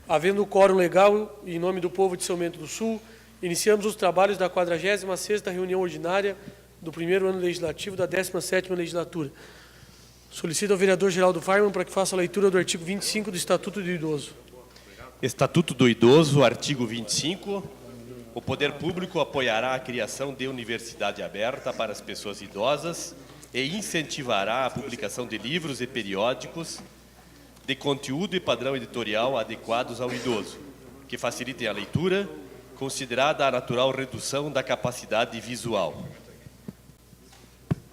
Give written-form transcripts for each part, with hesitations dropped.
Havendo o quórum legal, em nome do povo de São Bento do Sul, iniciamos os trabalhos da 46ª reunião ordinária do primeiro ano legislativo da 17ª legislatura. Solicito ao vereador Geraldo Weymann para que faça a leitura do artigo 25 do Estatuto do Idoso. Estatuto do Idoso, artigo 25. O poder público apoiará a criação de universidade aberta para as pessoas idosas e incentivará a publicação de livros e periódicos de conteúdo e padrão editorial adequados ao idoso, que facilitem a leitura, considerada a natural redução da capacidade visual.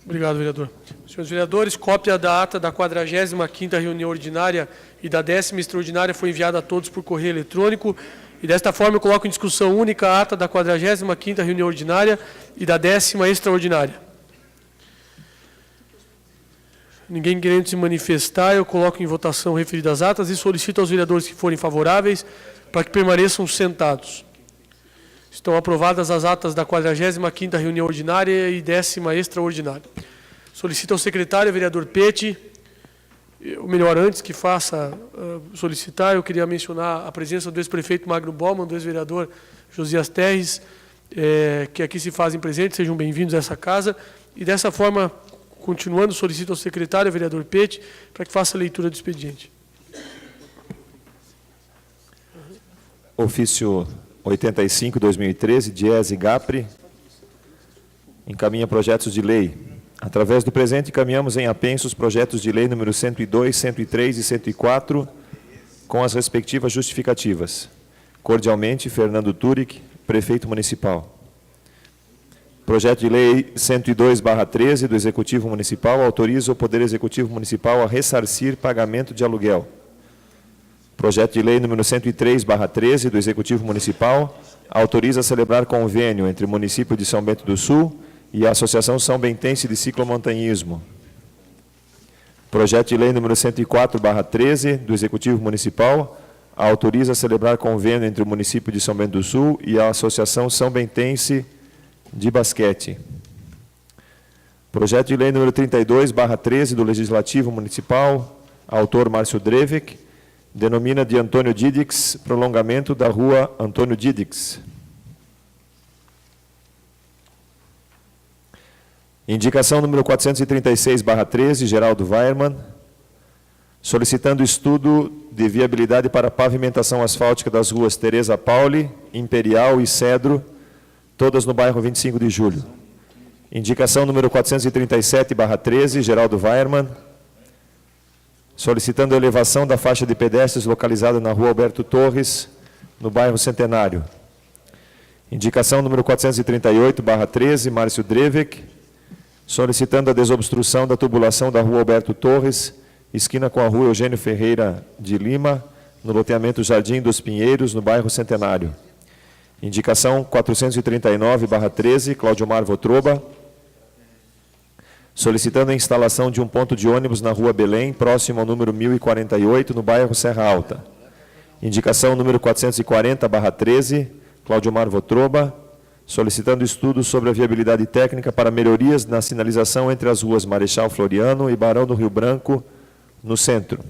Obrigado, vereador. Senhores vereadores, cópia da ata da 45ª reunião ordinária e da 10ª extraordinária foi enviada a todos por correio eletrônico. E desta forma eu coloco em discussão única a ata da 45ª reunião ordinária e da 10ª extraordinária. Ninguém querendo se manifestar, eu coloco em votação referidas atas e solicito aos vereadores que forem favoráveis para que permaneçam sentados. Estão aprovadas as atas da 45ª reunião ordinária e 10ª extraordinária. Solicito ao secretário, vereador Peti, ou melhor, antes que faça solicitar, eu queria mencionar a presença do ex-prefeito Magno Bauman, do ex-vereador Josias Terres, que aqui se fazem presentes, sejam bem-vindos a essa casa. E dessa forma, continuando, solicito ao secretário, vereador Peti, para que faça a leitura do expediente. Ofício 85/2013, Diese Gapri, encaminha projetos de lei. Através do presente, encaminhamos em apenso os projetos de lei número 102, 103 e 104, com as respectivas justificativas. Cordialmente, Fernando Turic, prefeito municipal. Projeto de lei 102/13 do Executivo Municipal autoriza o Poder Executivo Municipal a ressarcir pagamento de aluguel. Projeto de lei número 103/13 do Executivo Municipal autoriza a celebrar convênio entre o município de São Bento do Sul e a Associação São Bentense de Ciclomontanhismo. Projeto de lei número 104/13 do Executivo Municipal autoriza a celebrar convênio entre o município de São Bento do Sul e a Associação São Bentense de Basquete. Projeto de lei número 32/13 do Legislativo Municipal, autor Márcio Drevik, denomina de Antônio Didix, prolongamento da rua Antônio Didix. Indicação número 436/13, Geraldo Weymann, solicitando estudo de viabilidade para pavimentação asfáltica das ruas Teresa Pauli, Imperial e Cedro, todas no bairro 25 de Julho. Indicação número 437/13, Geraldo Weymann, solicitando a elevação da faixa de pedestres localizada na rua Alberto Torres, no bairro Centenário. Indicação número 438/13, Márcio Drevik, solicitando a desobstrução da tubulação da rua Alberto Torres, esquina com a rua Eugênio Ferreira de Lima, no loteamento Jardim dos Pinheiros, no bairro Centenário. Indicação 439/13, Claudiomar Votroba, solicitando a instalação de um ponto de ônibus na rua Belém, próximo ao número 1048, no bairro Serra Alta. Indicação número 440/13, Claudiomar Votroba, solicitando estudos sobre a viabilidade técnica para melhorias na sinalização entre as ruas Marechal Floriano e Barão do Rio Branco, no centro.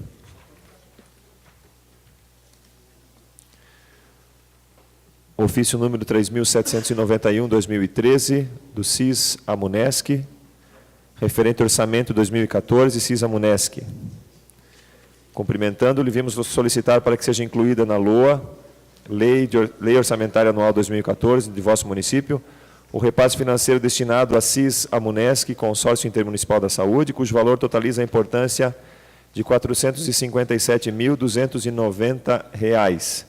Ofício número 3.791/2013, do CIS Amunesc, referente ao orçamento 2014, CIS Amunesc. Cumprimentando-lhe, vimos solicitar para que seja incluída na LOA, Lei Orçamentária Anual 2014, de vosso município, o repasse financeiro destinado a CIS Amunesc, Consórcio Intermunicipal da Saúde, cujo valor totaliza a importância de R$ 457.290.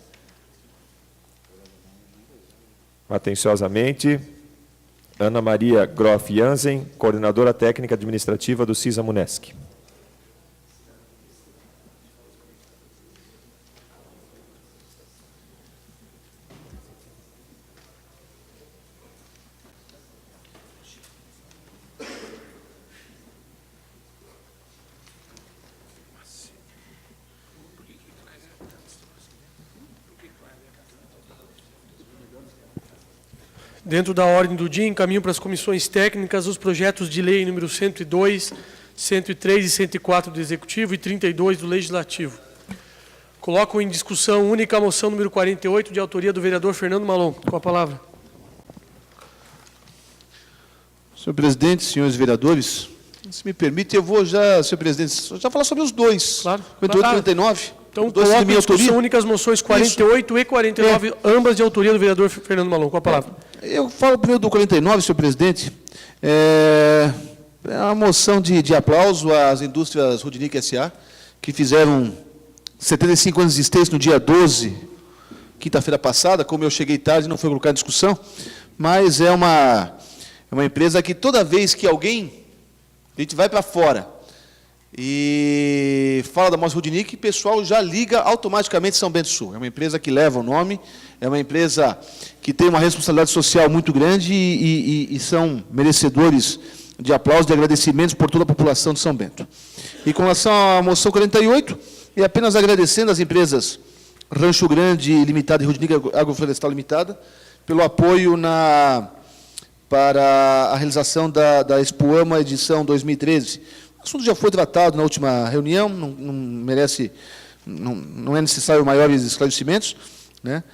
Atenciosamente, Ana Maria Groff Jansen, coordenadora técnica administrativa do CIS Amunesc. Dentro da ordem do dia, encaminho para as comissões técnicas os projetos de lei número 102, 103 e 104 do Executivo e 32 do Legislativo. Coloco em discussão única a moção número 48, de autoria do vereador Fernando Malon. Com a palavra. Senhor presidente, senhores vereadores, se me permite, eu vou já, senhor presidente, já falar sobre os dois. Claro. 48 e 49. Então, dois coloco de em minha discussão autoria. única as moções 48 e 49, ambas de autoria do vereador Fernando Malon. Com a palavra. Eu falo primeiro do 49, senhor presidente. É uma moção de aplauso às indústrias Rudnick S.A., que fizeram 75 anos de existência no dia 12, quinta-feira passada. Como eu cheguei tarde, não foi colocado em discussão, mas é uma empresa que toda vez que alguém, a gente vai para fora e fala da Moça Rudnick, o pessoal já liga automaticamente São Bento do Sul. É uma empresa que leva o nome, é uma empresa que tem uma responsabilidade social muito grande e são merecedores de aplausos, de agradecimentos por toda a população de São Bento. E com relação à moção 48, é apenas agradecendo às empresas Rancho Grande Limitada e Rudnick Agroflorestal Limitada pelo apoio para a realização da Expoama edição 2013. O assunto já foi tratado na última reunião, não é necessário maiores esclarecimentos, né?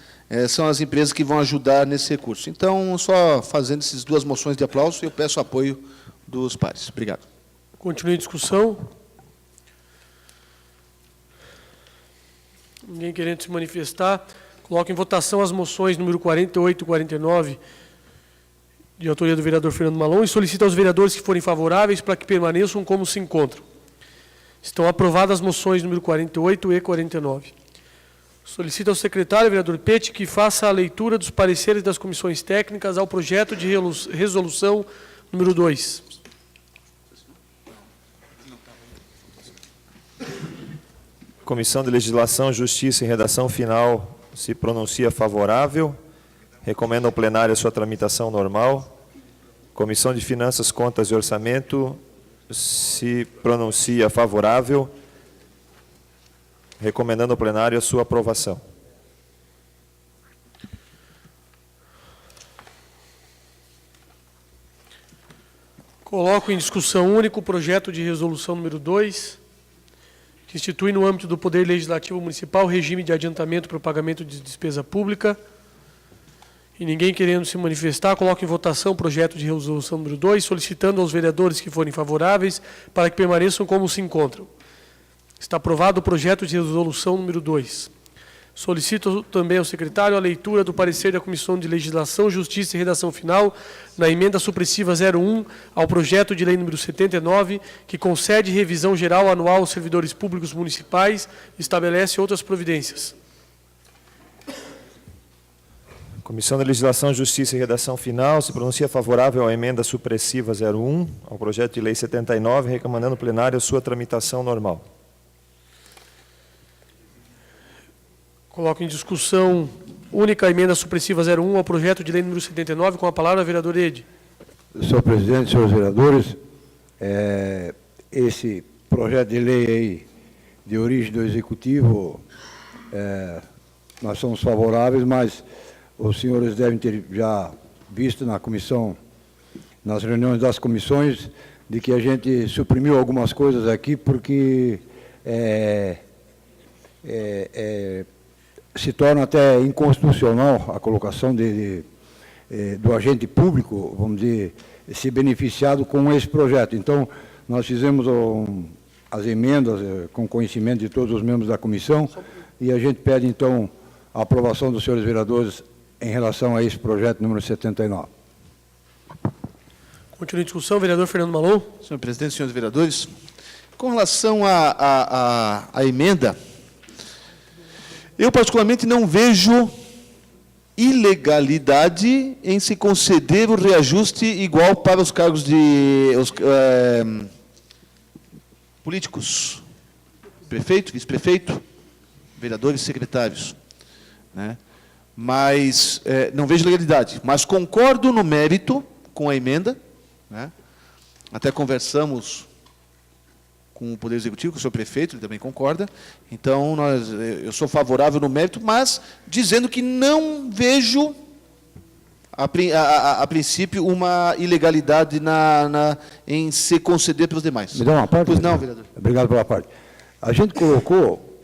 São as empresas que vão ajudar nesse recurso. Então, só fazendo essas duas moções de aplauso, eu peço apoio dos pares. Obrigado. Continue a discussão. Ninguém querendo se manifestar. Coloco em votação as moções número 48 e 49, de autoria do vereador Fernando Malon, e solicito aos vereadores que forem favoráveis para que permaneçam como se encontram. Estão aprovadas as moções número 48 e 49. Solicito ao secretário, vereador Pete, que faça a leitura dos pareceres das comissões técnicas ao projeto de resolução número 2. Comissão de Legislação, Justiça e Redação Final se pronuncia favorável. Recomenda ao plenário a sua tramitação normal. Comissão de Finanças, Contas e Orçamento se pronuncia favorável, recomendando ao plenário a sua aprovação. Coloco em discussão única o projeto de resolução número 2, que institui no âmbito do Poder Legislativo Municipal regime de adiantamento para o pagamento de despesa pública. E ninguém querendo se manifestar, coloco em votação o projeto de resolução número 2, solicitando aos vereadores que forem favoráveis para que permaneçam como se encontram. Está aprovado o projeto de resolução número 2. Solicito também ao secretário a leitura do parecer da Comissão de Legislação, Justiça e Redação Final na emenda supressiva 01 ao projeto de lei número 79, que concede revisão geral anual aos servidores públicos municipais e estabelece outras providências. Comissão de Legislação, Justiça e Redação Final se pronuncia favorável à emenda supressiva 01 ao projeto de lei 79, recomendando ao plenário a sua tramitação normal. Coloco em discussão única a emenda supressiva 01 ao projeto de lei número 79, com a palavra, vereador Ede. Senhor presidente, senhores vereadores, esse projeto de lei aí, de origem do Executivo, nós somos favoráveis, mas os senhores devem ter já visto na comissão, nas reuniões das comissões, de que a gente suprimiu algumas coisas aqui, porque se torna até inconstitucional a colocação do agente público, vamos dizer, se beneficiado com esse projeto. Então, nós fizemos as emendas com conhecimento de todos os membros da comissão e a gente pede, então, a aprovação dos senhores vereadores em relação a esse projeto número 79. Continua a discussão, vereador Fernando Malon. Senhor presidente, senhores vereadores, com relação à emenda, eu particularmente não vejo ilegalidade em se conceder o reajuste igual para os cargos de políticos, prefeito, vice-prefeito, vereadores e secretários, né? Mas não vejo legalidade, mas concordo no mérito com a emenda, né? Até conversamos com o Poder Executivo, com o senhor prefeito, ele também concorda. Então, eu sou favorável no mérito, mas dizendo que não vejo, a princípio, uma ilegalidade em se conceder pelos demais. Me dá uma parte? Pois não, vereador. Obrigado pela parte. A gente colocou,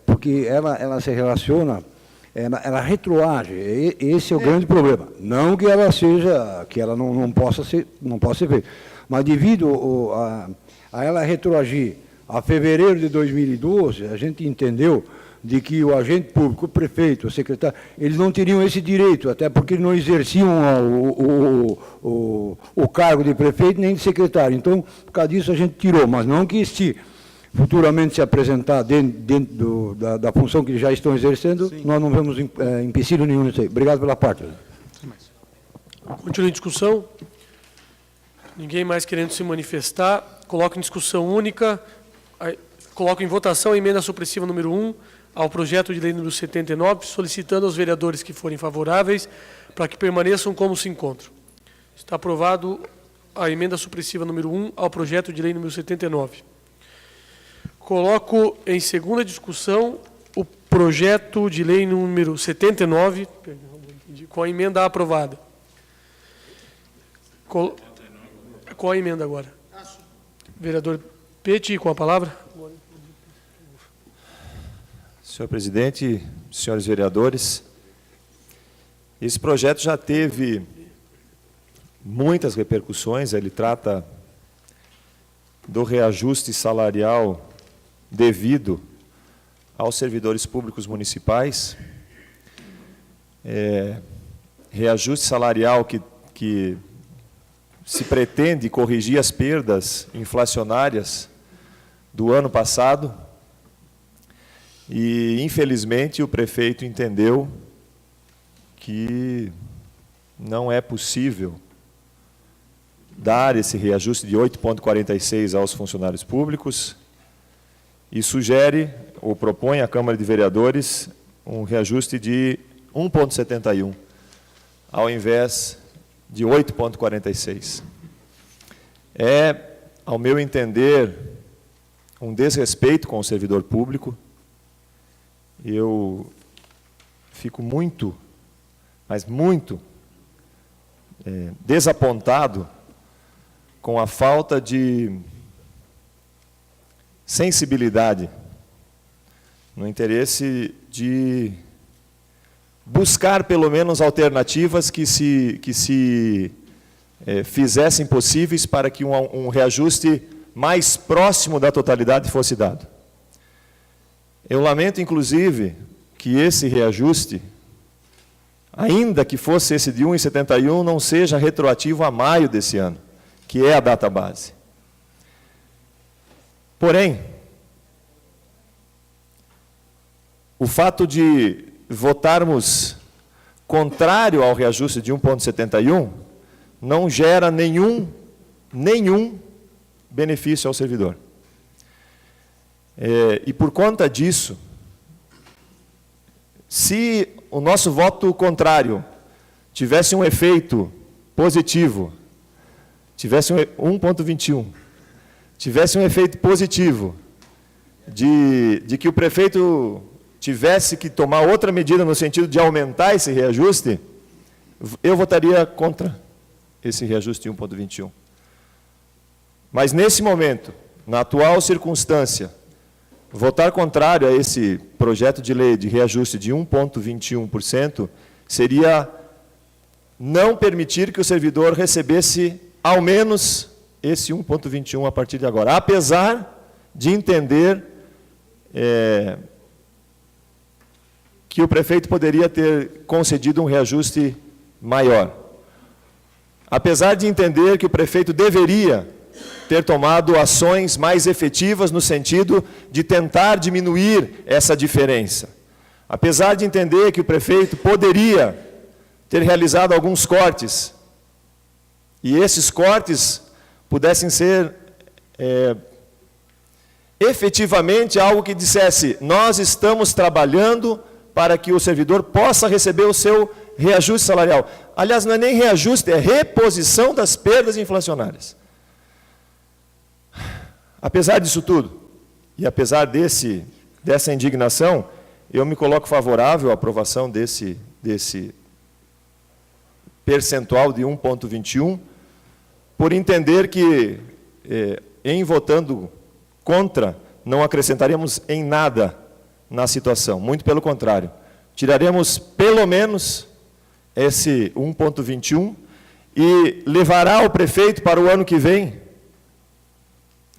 porque porque ela se relaciona, ela retroage, esse é o grande problema. Não que ela seja, que ela não possa ser feita, mas devido a ela retroagir a fevereiro de 2012, a gente entendeu de que o agente público, o prefeito, o secretário, eles não teriam esse direito, até porque não exerciam o cargo de prefeito nem de secretário. Então, por causa disso, a gente tirou, mas não que este futuramente se apresentar dentro da função que já estão exercendo, sim, nós não vemos empecilho nenhum nisso aí. Obrigado pela parte. Continua em discussão. Ninguém mais querendo se manifestar. Coloco em discussão única. Coloco em votação a emenda supressiva número 1 ao projeto de lei número 79, solicitando aos vereadores que forem favoráveis para que permaneçam como se encontram. Está aprovado a emenda supressiva número 1 ao projeto de lei número 79. Coloco em segunda discussão o projeto de lei número 79, com a emenda aprovada. Qual a emenda agora? Vereador Petit, com a palavra. Senhor presidente, senhores vereadores, esse projeto já teve muitas repercussões. Ele trata do reajuste salarial devido aos servidores públicos municipais, reajuste salarial que se pretende corrigir as perdas inflacionárias do ano passado. E, infelizmente, o prefeito entendeu que não é possível dar esse reajuste de 8,46 aos funcionários públicos e sugere, ou propõe à Câmara de Vereadores, um reajuste de 1,71, ao invés de 8,46. É, ao meu entender, um desrespeito com o servidor público. Eu fico muito, mas muito, desapontado com a falta de sensibilidade no interesse de buscar, pelo menos, alternativas que se fizessem possíveis para que um reajuste mais próximo da totalidade fosse dado. Eu lamento, inclusive, que esse reajuste, ainda que fosse esse de 1,71, não seja retroativo a maio desse ano, que é a data base. Porém, o fato de votarmos contrário ao reajuste de 1,71 não gera nenhum benefício ao servidor. E por conta disso, se o nosso voto contrário tivesse um efeito positivo, tivesse 1,21, tivesse um efeito positivo de que o prefeito tivesse que tomar outra medida no sentido de aumentar esse reajuste, eu votaria contra esse reajuste de 1,21. Mas nesse momento, na atual circunstância, votar contrário a esse projeto de lei de reajuste de 1,21% seria não permitir que o servidor recebesse ao menos esse 1,21 a partir de agora, apesar de entender que o prefeito poderia ter concedido um reajuste maior. Apesar de entender que o prefeito deveria ter tomado ações mais efetivas no sentido de tentar diminuir essa diferença. Apesar de entender que o prefeito poderia ter realizado alguns cortes, e esses cortes pudessem ser efetivamente algo que dissesse: nós estamos trabalhando para que o servidor possa receber o seu reajuste salarial. Aliás, não é nem reajuste, é reposição das perdas inflacionárias. Apesar disso tudo, e apesar dessa indignação, eu me coloco favorável à aprovação desse percentual de 1,21, por entender que, em votando contra, não acrescentaremos em nada na situação. Muito pelo contrário. Tiraremos pelo menos esse 1,21 e levará o prefeito para o ano que vem,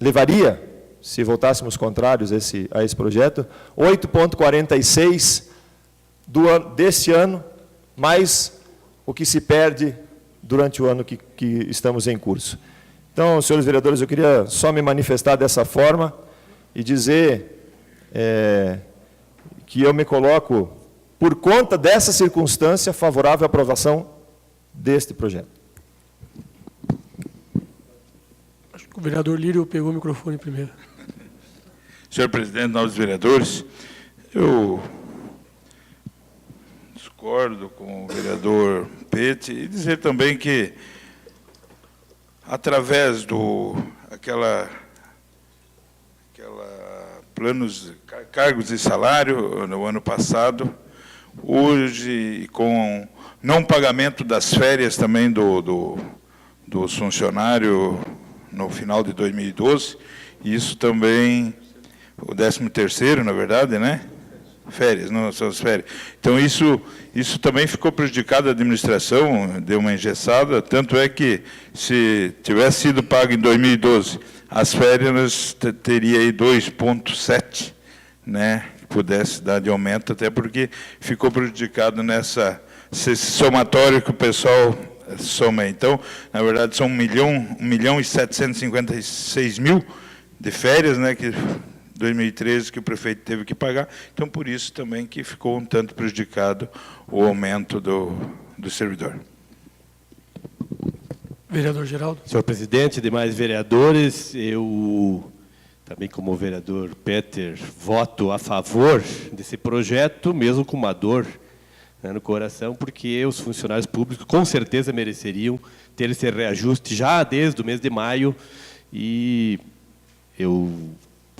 levaria, se votássemos contrários a esse projeto, 8,46 deste ano, mais o que se perde durante o ano que estamos em curso. Então, senhores vereadores, eu queria só me manifestar dessa forma e dizer que eu me coloco, por conta dessa circunstância, favorável à aprovação deste projeto. Acho que o vereador Lírio pegou o microfone primeiro. Senhor presidente, nobres vereadores, eu discordo com o vereador Pete e dizer também que, através aquela planos, cargos e salário no ano passado, hoje, com não pagamento das férias também do funcionário no final de 2012, isso também, o 13º, na verdade, né? Férias, não são as férias. Então, isso também ficou prejudicado, a administração deu uma engessada, tanto é que, se tivesse sido pago em 2012, as férias teria aí 2,7, né, que pudesse dar de aumento, até porque ficou prejudicado nesse somatório que o pessoal soma. Então, na verdade, são 1.756.000 de férias, né, que 2013 que o prefeito teve que pagar. Então, por isso também que ficou um tanto prejudicado o aumento do servidor. Vereador Geraldo. Senhor presidente, demais vereadores, eu, também como o vereador Peter, voto a favor desse projeto, mesmo com uma dor, né, no coração, porque os funcionários públicos com certeza mereceriam ter esse reajuste já desde o mês de maio, e eu,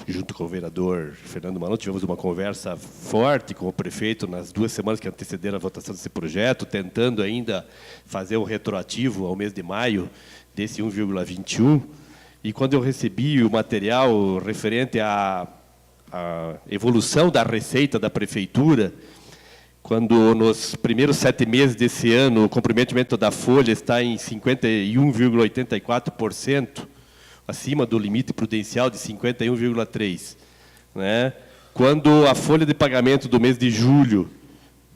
junto com o vereador Fernando Malon, tivemos uma conversa forte com o prefeito nas 2 semanas que antecederam a votação desse projeto, tentando ainda fazer um retroativo ao mês de maio desse 1,21. E quando eu recebi o material referente à evolução da receita da prefeitura, quando nos primeiros 7 meses desse ano o comprometimento da folha está em 51,84%, acima do limite prudencial de 51,3%. Né? Quando a folha de pagamento do mês de julho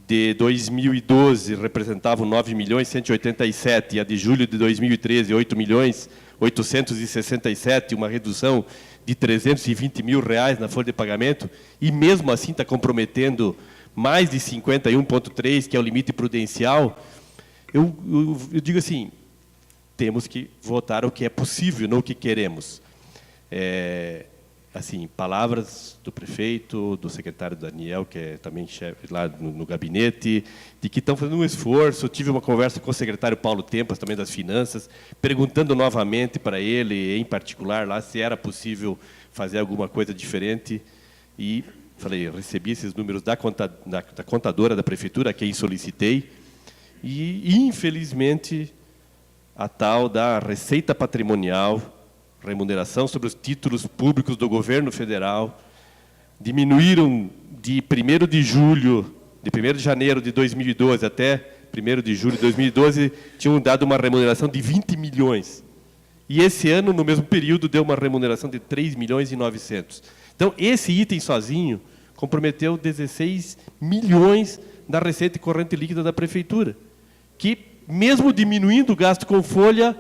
de 2012 representava 9.187.000 e a de julho de 2013, 8.867.000, uma redução de R$320.000 na folha de pagamento, e mesmo assim está comprometendo mais de 51,3%, que é o limite prudencial, eu digo assim, temos que votar o que é possível, não o que queremos. Assim, palavras do prefeito, do secretário Daniel, que é também chefe lá no gabinete, de que estão fazendo um esforço. Eu tive uma conversa com o secretário Paulo Tempas, também das Finanças, perguntando novamente para ele, em particular, lá se era possível fazer alguma coisa diferente. E falei, recebi esses números da contadora da prefeitura, a quem solicitei, e, infelizmente, a tal da receita patrimonial, remuneração sobre os títulos públicos do governo federal, diminuíram de 1º de janeiro de 2012 até 1º de julho de 2012, tinham dado uma remuneração de 20 milhões. E esse ano, no mesmo período, deu uma remuneração de 3.900.000. Então, esse item sozinho comprometeu 16 milhões da receita corrente líquida da prefeitura, que, mesmo diminuindo o gasto com folha,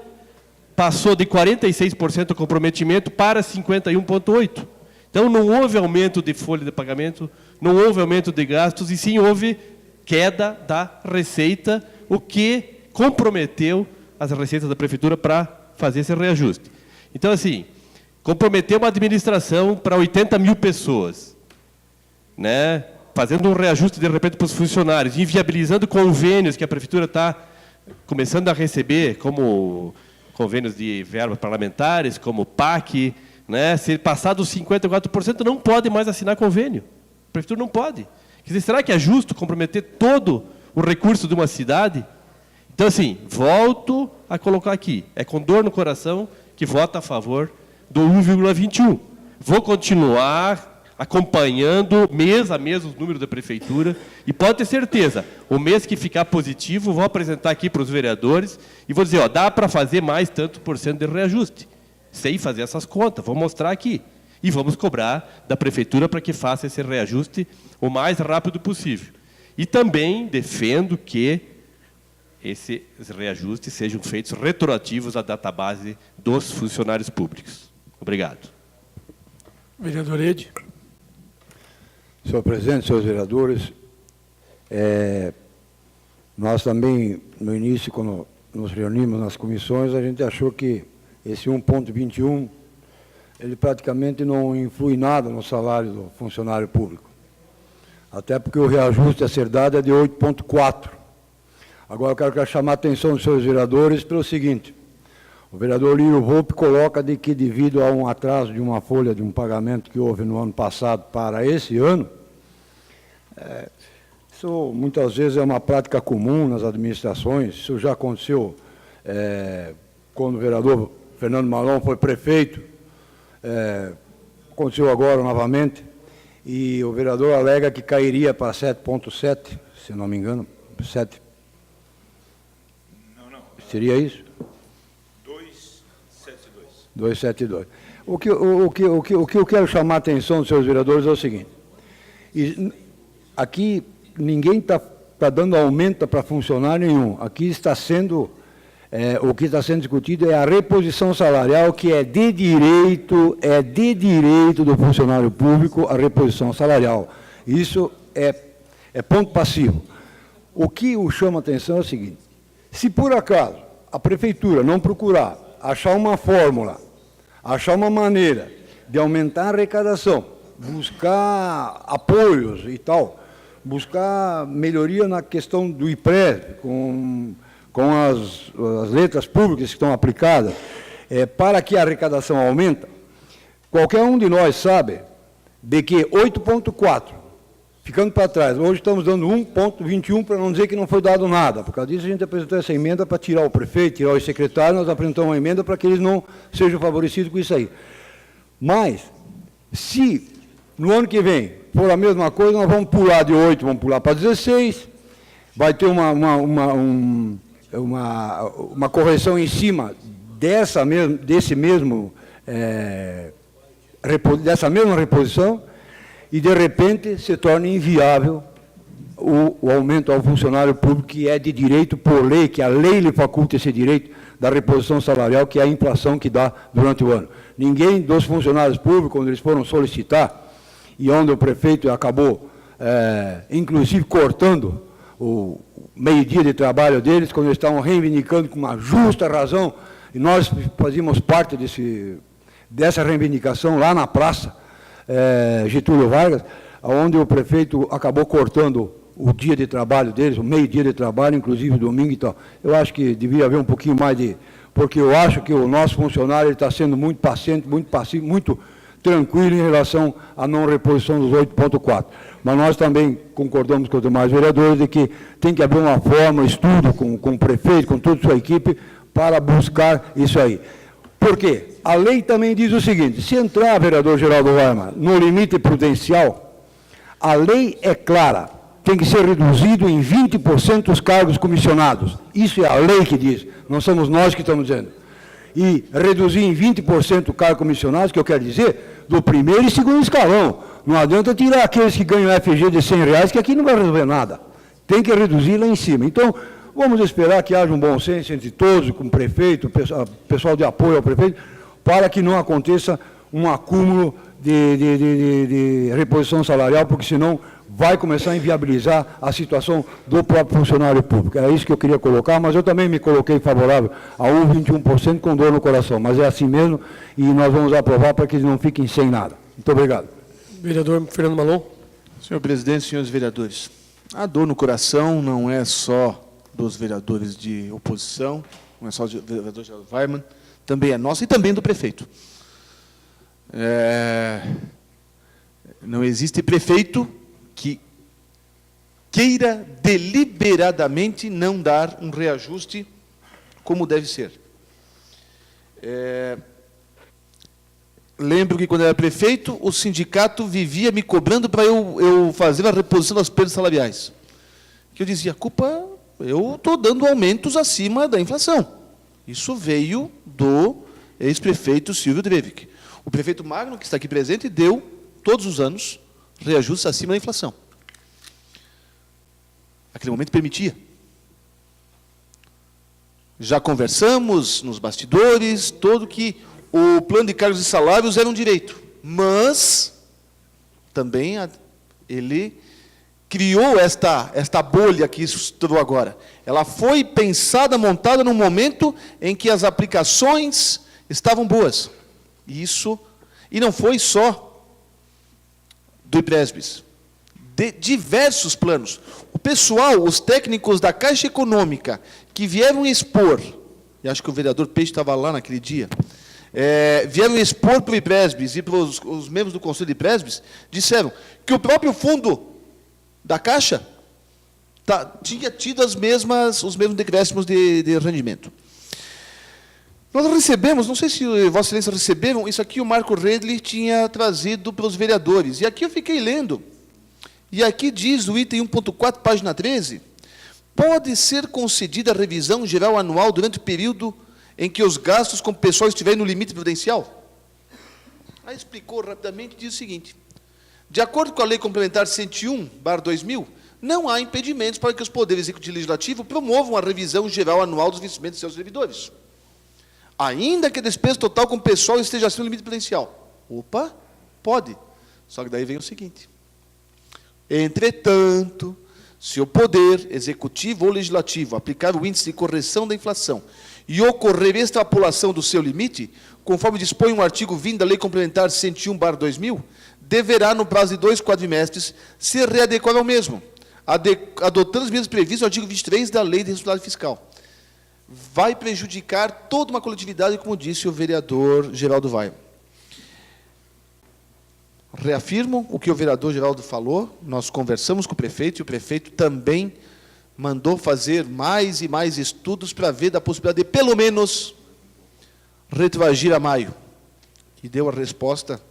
passou de 46% o comprometimento para 51,8%. Então, não houve aumento de folha de pagamento, não houve aumento de gastos, e sim houve queda da receita, o que comprometeu as receitas da prefeitura para fazer esse reajuste. Então, assim, comprometeu uma administração para 80 mil pessoas, né? Fazendo um reajuste, de repente, para os funcionários, inviabilizando convênios que a prefeitura está começando a receber, como convênios de verbas parlamentares, como PAC, né? Se passar dos 54%, não pode mais assinar convênio. A prefeitura não pode. Quer dizer, será que é justo comprometer todo o recurso de uma cidade? Então, assim, volto a colocar aqui. É com dor no coração que vota a favor do 1,21. Vou continuar acompanhando mês a mês os números da prefeitura, e pode ter certeza, o mês que ficar positivo, vou apresentar aqui para os vereadores e vou dizer, ó, dá para fazer mais tanto por cento de reajuste. Sei fazer essas contas, vou mostrar aqui. E vamos cobrar da prefeitura para que faça esse reajuste o mais rápido possível. E também defendo que esses reajustes sejam feitos retroativos à database dos funcionários públicos. Obrigado. Vereador Ede. Senhor presidente, senhores vereadores, nós também, no início, quando nos reunimos nas comissões, a gente achou que esse 1,21, ele praticamente não influi nada no salário do funcionário público. Até porque o reajuste a ser dado é de 8,4. Agora eu quero chamar a atenção dos senhores vereadores pelo seguinte: o vereador Lírio Volpe coloca de que, devido a um atraso de uma folha de um pagamento que houve no ano passado para esse ano, isso muitas vezes é uma prática comum nas administrações. Isso já aconteceu quando o vereador Fernando Malon foi prefeito, aconteceu agora novamente, e o vereador alega que cairia para 7,7, se não me engano, 7. Não. Seria isso? 272. O que eu quero chamar a atenção dos seus vereadores é o seguinte: aqui ninguém está dando aumento para funcionário nenhum. Aqui está sendo, o que está sendo discutido é a reposição salarial, que é de direito do funcionário público, a reposição salarial. Isso é ponto passivo. O que o chama a atenção é o seguinte: se por acaso a prefeitura não procurar achar uma fórmula, achar uma maneira de aumentar a arrecadação, buscar apoios e tal, buscar melhoria na questão do IPREV, com as letras públicas que estão aplicadas, para que a arrecadação aumente, qualquer um de nós sabe de que 8,4, ficando para trás, hoje estamos dando 1,21, para não dizer que não foi dado nada. Por causa disso, a gente apresentou essa emenda para tirar o prefeito, tirar os secretários, nós apresentamos uma emenda para que eles não sejam favorecidos com isso aí. Mas, se no ano que vem for a mesma coisa, nós vamos pular de 8, vamos pular para 16, vai ter uma correção em cima dessa mesma reposição, e, de repente, se torna inviável o aumento ao funcionário público, que é de direito por lei, que a lei lhe faculta esse direito da reposição salarial, que é a inflação que dá durante o ano. Ninguém dos funcionários públicos, quando eles foram solicitar, e onde o prefeito acabou, inclusive, cortando o meio-dia de trabalho deles, quando eles estavam reivindicando com uma justa razão, e nós fazíamos parte dessa reivindicação lá na praça, Getúlio Vargas, onde o prefeito acabou cortando o dia de trabalho deles, o meio-dia de trabalho, inclusive domingo e tal. Eu acho que devia haver um pouquinho mais porque eu acho que o nosso funcionário está sendo muito paciente, muito passivo, muito tranquilo em relação à não reposição dos 8,4. Mas nós também concordamos com os demais vereadores de que tem que haver uma forma, estudo com o prefeito, com toda a sua equipe, para buscar isso aí. Por quê? A lei também diz o seguinte: se entrar, vereador Geraldo Weimar, no limite prudencial, a lei é clara, tem que ser reduzido em 20% os cargos comissionados. Isso é a lei que diz, não somos nós que estamos dizendo. E reduzir em 20% o cargo comissionados, que eu quero dizer, do primeiro e segundo escalão. Não adianta tirar aqueles que ganham FG de R$100, que aqui não vai resolver nada. Tem que reduzir lá em cima. Então, vamos esperar que haja um bom senso entre todos, com o prefeito, pessoal de apoio ao prefeito, para que não aconteça um acúmulo de reposição salarial, porque senão vai começar a inviabilizar a situação do próprio funcionário público. É isso que eu queria colocar, mas eu também me coloquei favorável a 1,21% com dor no coração, mas é assim mesmo, e nós vamos aprovar para que eles não fiquem sem nada. Muito obrigado. Vereador Fernando Malon. Senhor presidente, senhores vereadores, a dor no coração não é só dos vereadores de oposição, não é só do vereador Geraldo Weimar, também é nossa e também do prefeito. Não existe prefeito que queira deliberadamente não dar um reajuste como deve ser. lembro que quando eu era prefeito, o sindicato vivia me cobrando para eu fazer a reposição das perdas salariais. Que eu dizia, culpa, eu estou dando aumentos acima da inflação. Isso veio do ex-prefeito Silvio Drevik. O prefeito Magno, que está aqui presente, deu, todos os anos, reajustes acima da inflação. Naquele momento permitia. Já conversamos nos bastidores, todo que o plano de cargos e salários era um direito, mas também ele criou esta bolha que isso estourou agora. Ela foi pensada, montada num momento em que as aplicações estavam boas. E não foi só do IPRESBIS, de diversos planos. O pessoal, os técnicos da Caixa Econômica, que vieram expor, e acho que o vereador Peixe estava lá naquele dia, vieram expor para o IPRESBIS e para os membros do Conselho de IPRESBIS, disseram que o próprio fundo da Caixa tinha tido os mesmos decréscimos de rendimento. Nós recebemos, não sei se Vossa Excelência receberam, isso aqui o Marco Redley tinha trazido para os vereadores. E aqui eu fiquei lendo, e aqui diz o item 1.4, página 13, pode ser concedida a revisão geral anual durante o período em que os gastos com o pessoal estiverem no limite prudencial? Aí explicou rapidamente, diz o seguinte, de acordo com a Lei Complementar 101/2000, não há impedimentos para que os poderes executivo e legislativo promovam a revisão geral anual dos vencimentos de seus servidores, ainda que a despesa total com o pessoal esteja acima do limite prudencial. Opa, pode. Só que daí vem o seguinte, entretanto, se o poder executivo ou legislativo aplicar o índice de correção da inflação e ocorrer extrapolação do seu limite, conforme dispõe o artigo 20 da Lei Complementar 101/2000, deverá, no prazo de 2 quadrimestres, se readequar ao mesmo, adotando as medidas previstas no artigo 23 da Lei de Responsabilidade Fiscal. Vai prejudicar toda uma coletividade, como disse o vereador Geraldo Vaio. Reafirmo o que o vereador Geraldo falou, nós conversamos com o prefeito, e o prefeito também mandou fazer mais e mais estudos para ver da possibilidade de, pelo menos, retroagir a maio. E deu a resposta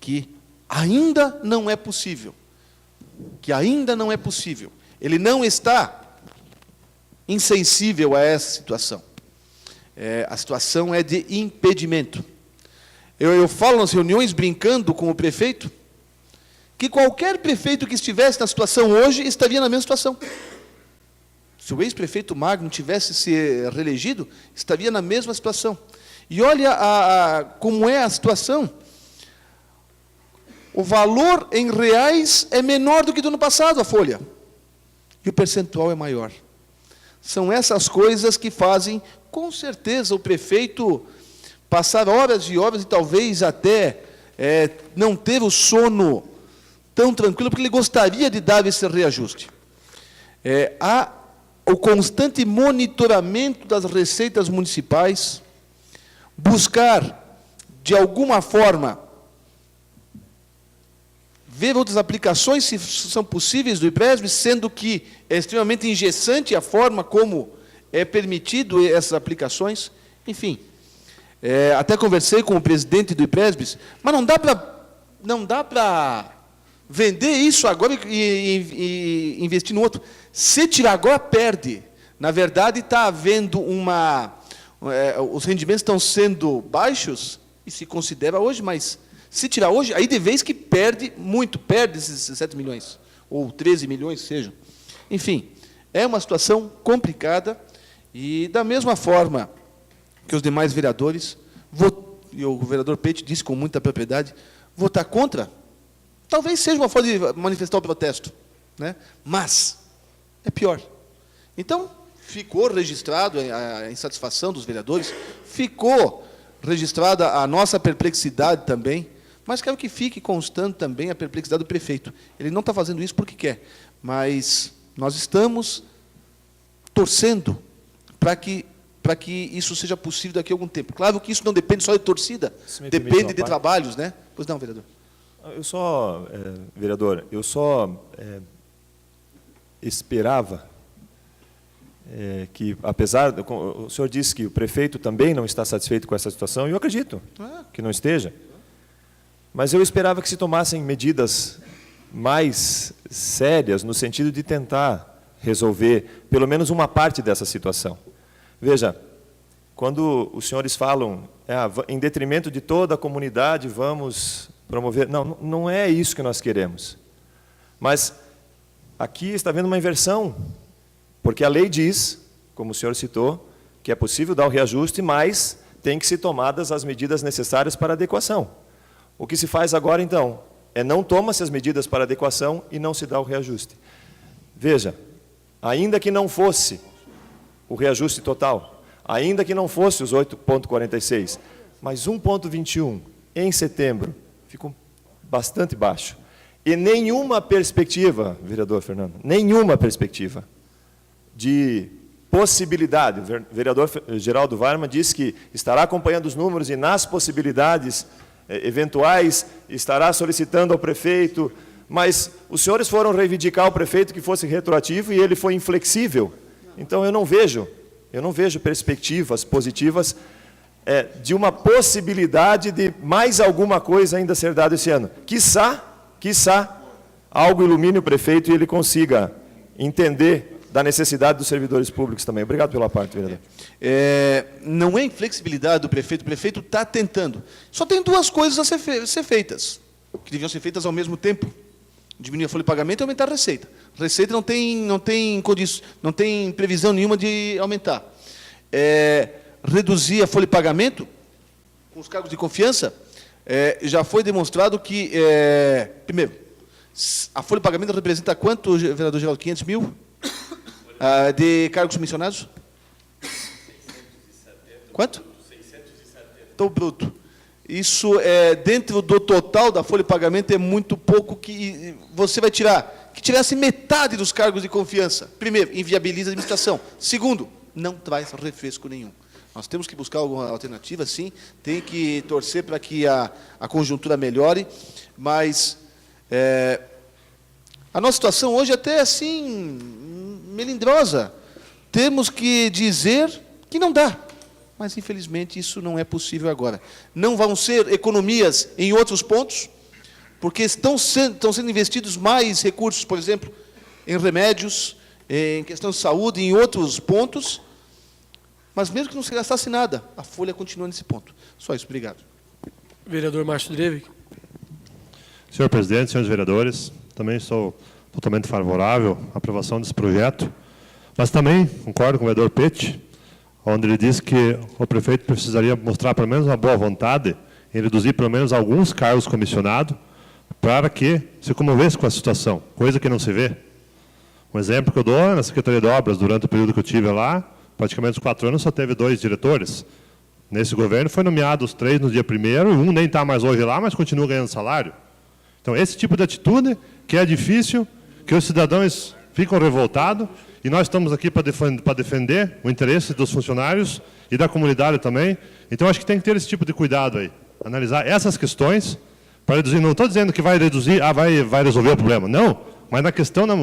que ainda não é possível. Ele não está insensível a essa situação. A situação é de impedimento. Eu falo nas reuniões, brincando com o prefeito, que qualquer prefeito que estivesse na situação hoje, estaria na mesma situação. Se o ex-prefeito Magno tivesse se reelegido, estaria na mesma situação. E olha como é a situação. O valor em reais é menor do que do ano passado, a folha. E o percentual é maior. São essas coisas que fazem, com certeza, o prefeito passar horas e horas e talvez até não ter o sono tão tranquilo, porque ele gostaria de dar esse reajuste. Há o constante monitoramento das receitas municipais, buscar, de alguma forma, ver outras aplicações, se são possíveis, do IPRESB, sendo que é extremamente engessante a forma como é permitido essas aplicações. Enfim, até conversei com o presidente do IPRESB, mas não dá para vender isso agora e investir no outro. Se tirar agora, perde. Na verdade, está havendo os rendimentos estão sendo baixos, e se considera hoje, mas se tirar hoje, aí de vez que perde muito, perde esses 17 milhões, ou 13 milhões, sejam. Enfim, é uma situação complicada, e da mesma forma que os demais vereadores, e o vereador Peixe disse com muita propriedade, votar contra, talvez seja uma forma de manifestar o protesto, né? Mas é pior. Então, ficou registrado a insatisfação dos vereadores, ficou registrada a nossa perplexidade também, mas quero que fique constante também a perplexidade do prefeito. Ele não está fazendo isso porque quer, mas nós estamos torcendo para que isso seja possível daqui a algum tempo. Claro que isso não depende só de torcida, depende de trabalhos, né? Pois não, vereador. Vereador, eu só esperava que, apesar, o senhor disse que o prefeito também não está satisfeito com essa situação, e eu acredito que não esteja. Mas eu esperava que se tomassem medidas mais sérias no sentido de tentar resolver pelo menos uma parte dessa situação. Veja, quando os senhores falam, em detrimento de toda a comunidade, vamos promover... Não, não é isso que nós queremos. Mas aqui está havendo uma inversão, porque a lei diz, como o senhor citou, que é possível dar o reajuste, mas tem que ser tomadas as medidas necessárias para adequação. O que se faz agora, então, é não toma-se as medidas para adequação e não se dá o reajuste. Veja, ainda que não fosse o reajuste total, ainda que não fosse os 8,46, mas 1,21 em setembro, ficou bastante baixo. E nenhuma perspectiva, vereador Fernando, nenhuma perspectiva de possibilidade. O vereador Geraldo Varma disse que estará acompanhando os números e nas possibilidades eventuais estará solicitando ao prefeito, mas os senhores foram reivindicar ao prefeito que fosse retroativo e ele foi inflexível. Então eu não vejo perspectivas positivas de uma possibilidade de mais alguma coisa ainda ser dada esse ano. Quiçá, algo ilumine o prefeito e ele consiga entender da necessidade dos servidores públicos também. Obrigado pela parte, vereador. Não é inflexibilidade do prefeito, o prefeito está tentando. Só tem duas coisas a ser feitas, que deviam ser feitas ao mesmo tempo. Diminuir a folha de pagamento e aumentar a receita. Receita não tem previsão nenhuma de aumentar. Reduzir a folha de pagamento, com os cargos de confiança, já foi demonstrado que, primeiro, a folha de pagamento representa quanto, vereador Geraldo? 500 mil? De cargos comissionados? Quanto? 670. Então, bruto. Isso, dentro do total da folha de pagamento, é muito pouco que você vai tirar. Que tirasse metade dos cargos de confiança. Primeiro, inviabiliza a administração. Segundo, não traz refresco nenhum. Nós temos que buscar alguma alternativa, sim. Tem que torcer para que a conjuntura melhore, mas a nossa situação hoje é até assim melindrosa. Temos que dizer que não dá. Mas, infelizmente, isso não é possível agora. Não vão ser economias em outros pontos, porque estão sendo investidos mais recursos, por exemplo, em remédios, em questão de saúde, em outros pontos, mas mesmo que não se gastasse nada, a folha continua nesse ponto. Só isso, obrigado. Vereador Márcio Drevic. Senhor presidente, senhores vereadores, também sou totalmente favorável à aprovação desse projeto, mas também concordo com o vereador Pete, onde ele disse que o prefeito precisaria mostrar pelo menos uma boa vontade em reduzir pelo menos alguns cargos comissionados para que se comovesse com a situação, coisa que não se vê. Um exemplo que eu dou é na Secretaria de Obras, durante o período que eu tive lá, praticamente os 4 anos só teve 2 diretores. Nesse governo foi nomeado os 3 no dia 1º, e um nem está mais hoje lá, mas continua ganhando salário. Então, esse tipo de atitude que é difícil, que os cidadãos ficam revoltados, e nós estamos aqui para defender o interesse dos funcionários e da comunidade também. Então, acho que tem que ter esse tipo de cuidado aí. Analisar essas questões para reduzir. Não estou dizendo que vai reduzir, vai resolver o problema. Não, mas na questão da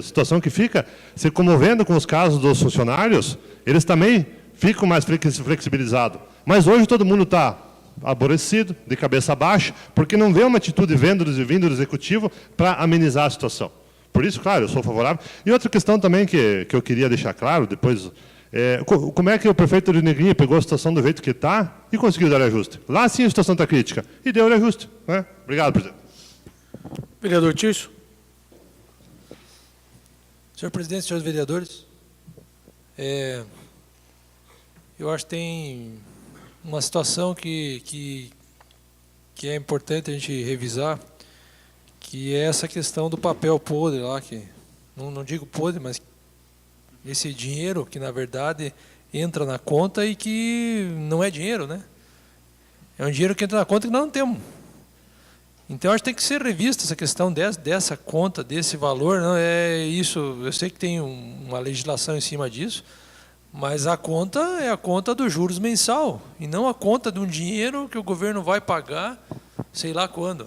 situação que fica, se comovendo com os casos dos funcionários, eles também ficam mais flexibilizados. Mas hoje todo mundo está aborrecido, de cabeça baixa, porque não vê uma atitude vindo do executivo para amenizar a situação. Por isso, claro, eu sou favorável. E outra questão também que eu queria deixar claro, depois, como é que o prefeito de Negrinha pegou a situação do jeito que está e conseguiu dar ajuste? Lá sim a situação está crítica, e deu ajuste. Né? Obrigado, presidente. Vereador Tirso. Senhor presidente, senhores vereadores, eu acho que tem uma situação que é importante a gente revisar, que é essa questão do papel podre lá, que não digo podre, mas esse dinheiro que, na verdade, entra na conta e que não é dinheiro, né? É um dinheiro que entra na conta que nós não temos. Então, acho que tem que ser revista essa questão dessa conta, desse valor. Não é isso. Eu sei que tem uma legislação em cima disso, mas a conta é a conta dos juros mensal, e não a conta de um dinheiro que o governo vai pagar sei lá quando.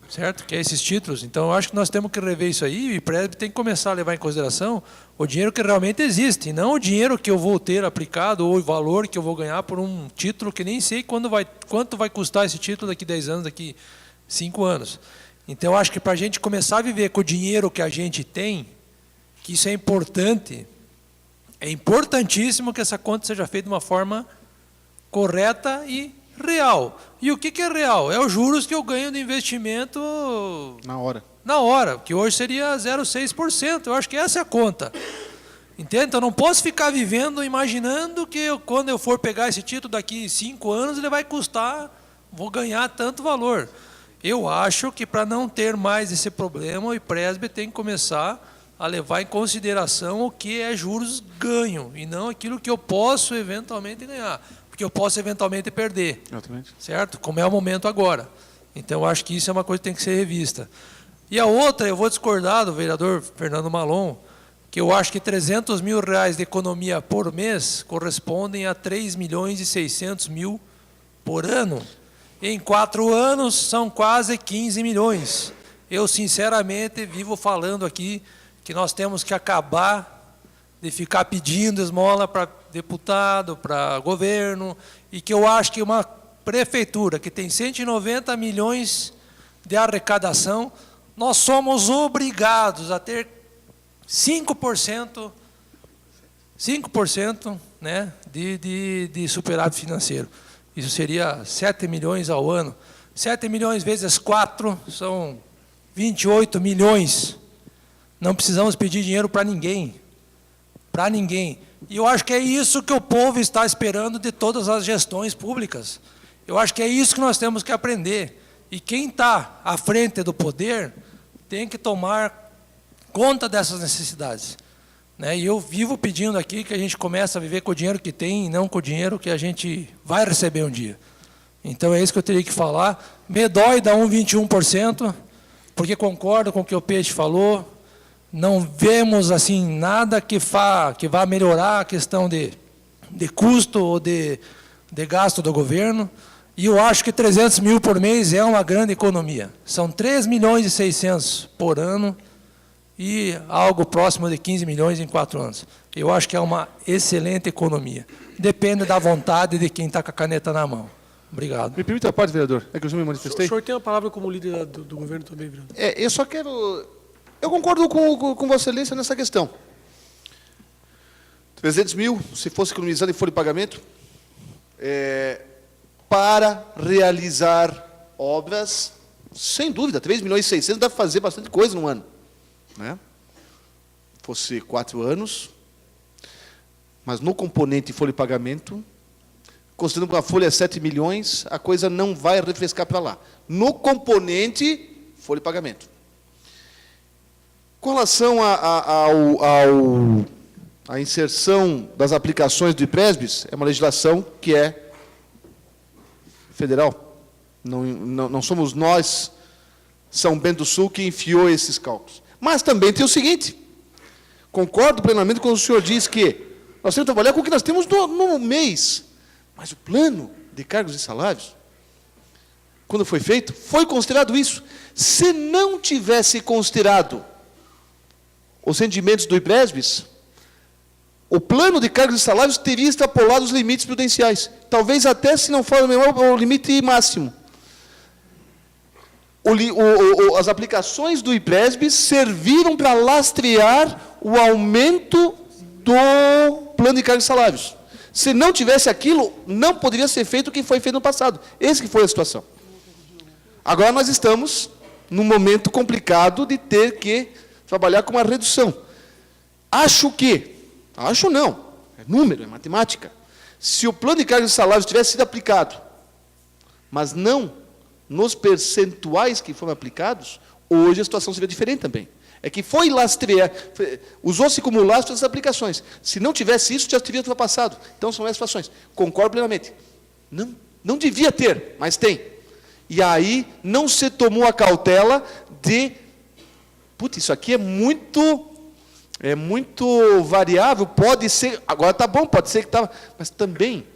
certo? Que é esses títulos. Então, eu acho que nós temos que rever isso aí, e o IPRESB tem que começar a levar em consideração o dinheiro que realmente existe, e não o dinheiro que eu vou ter aplicado ou o valor que eu vou ganhar por um título que nem sei quanto vai custar esse título daqui 10 anos, daqui 5 anos. Então, eu acho que para a gente começar a viver com o dinheiro que a gente tem, que isso é importante, é importantíssimo que essa conta seja feita de uma forma correta e real. E o que é real? É os juros que eu ganho do investimento na hora, que hoje seria 0,6%. Eu acho que essa é a conta. Entende? Então, eu não posso ficar vivendo imaginando que quando eu for pegar esse título daqui 5 anos, ele vai custar, vou ganhar tanto valor. Eu acho que para não ter mais esse problema, o IPRESB tem que começar a levar em consideração o que é juros ganho, e não aquilo que eu posso eventualmente ganhar. Porque eu posso eventualmente perder, certo? Como é o momento agora. Então, eu acho que isso é uma coisa que tem que ser revista. E a outra, eu vou discordar do vereador Fernando Malon, que eu acho que R$300 mil de economia por mês correspondem a 3.600.000 por ano. Em 4 anos, são quase 15 milhões. Eu, sinceramente, vivo falando aqui que nós temos que acabar de ficar pedindo esmola para deputado, para governo, e que eu acho que uma prefeitura que tem 190 milhões de arrecadação, nós somos obrigados a ter 5%, né, de superávit financeiro. Isso seria 7 milhões ao ano. 7 milhões vezes 4 são 28 milhões. Não precisamos pedir dinheiro para ninguém. Para ninguém. E eu acho que é isso que o povo está esperando de todas as gestões públicas. Eu acho que é isso que nós temos que aprender. E quem está à frente do poder tem que tomar conta dessas necessidades. Né? E eu vivo pedindo aqui que a gente comece a viver com o dinheiro que tem e não com o dinheiro que a gente vai receber um dia. Então é isso que eu teria que falar. Me dói dar 1,21%, porque concordo com o que o Peixe falou. Não vemos assim nada que vá melhorar a questão de custo ou de gasto do governo. E eu acho que 300 mil por mês é uma grande economia. São 3.600.000 por ano e algo próximo de 15 milhões em 4 anos. Eu acho que é uma excelente economia. Depende da vontade de quem está com a caneta na mão. Obrigado. Me permite a parte, vereador? É que eu já me manifestei. O senhor tem a palavra como líder do governo também, vereador. Eu só quero... Eu concordo com Vossa Excelência nessa questão. 300 mil, se fosse economizado em folha de pagamento, para realizar obras, sem dúvida, 3.600.000 dá para fazer bastante coisa no ano. Né? Fosse 4 anos, mas no componente folha de pagamento, considerando que a folha é 7 milhões, a coisa não vai refrescar para lá. No componente folha de pagamento. Com relação à inserção das aplicações do IPRESB, é uma legislação que é federal. Não somos nós, São Bento do Sul, que enfiou esses cálculos. Mas também tem o seguinte, concordo plenamente quando o senhor diz que nós temos que trabalhar com o que nós temos no mês, mas o plano de cargos e salários, quando foi feito, foi considerado isso. Se não tivesse considerado os rendimentos do IPRESB, o plano de cargos e salários teria extrapolado os limites prudenciais. Talvez até, se não for o limite máximo. As aplicações do IPRESB serviram para lastrear o aumento do plano de cargos e salários. Se não tivesse aquilo, não poderia ser feito o que foi feito no passado. Essa que foi a situação. Agora nós estamos num momento complicado de ter que trabalhar com uma redução. Acho não, é número, é matemática. Se o plano de cargos e salários tivesse sido aplicado, mas não nos percentuais que foram aplicados, hoje a situação seria diferente também. É que foi lastrear, usou-se como lastro essas aplicações. Se não tivesse isso, já teria ultrapassado. Então são essas situações. Concordo plenamente. Não devia ter, mas tem. E aí não se tomou a cautela de... Putz, isso aqui é muito variável, pode ser... Agora está bom, pode ser que estava... Mas também,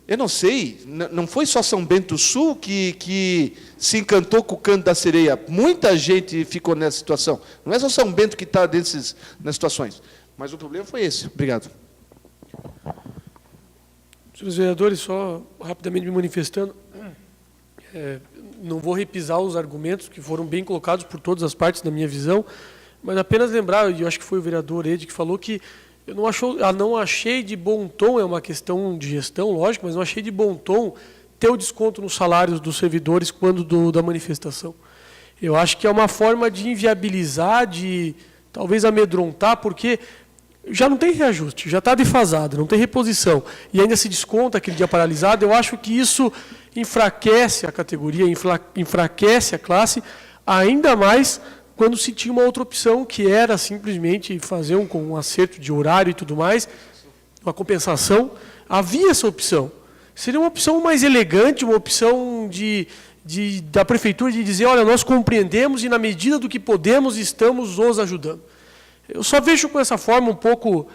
Eu não sei, não foi só São Bento do Sul que se encantou com o canto da sereia. Muita gente ficou nessa situação. Não é só São Bento que está nessas situações. Mas o problema foi esse. Obrigado. Senhores vereadores, só rapidamente me manifestando, não vou repisar os argumentos que foram bem colocados por todas as partes, na minha visão, mas apenas lembrar, e eu acho que foi o vereador Ed que falou que eu não achei de bom tom, é uma questão de gestão, lógico, mas não achei de bom tom ter o desconto nos salários dos servidores quando da manifestação. Eu acho que é uma forma de inviabilizar, de talvez amedrontar, porque já não tem reajuste, já está defasado, não tem reposição, e ainda se desconta aquele dia paralisado. Eu acho que isso enfraquece a categoria, enfraquece a classe, ainda mais quando se tinha uma outra opção, que era simplesmente fazer um acerto de horário e tudo mais, uma compensação. Havia essa opção. Seria uma opção mais elegante, uma opção da prefeitura de dizer, olha, nós compreendemos e na medida do que podemos estamos os ajudando. Eu só vejo com essa forma um pouco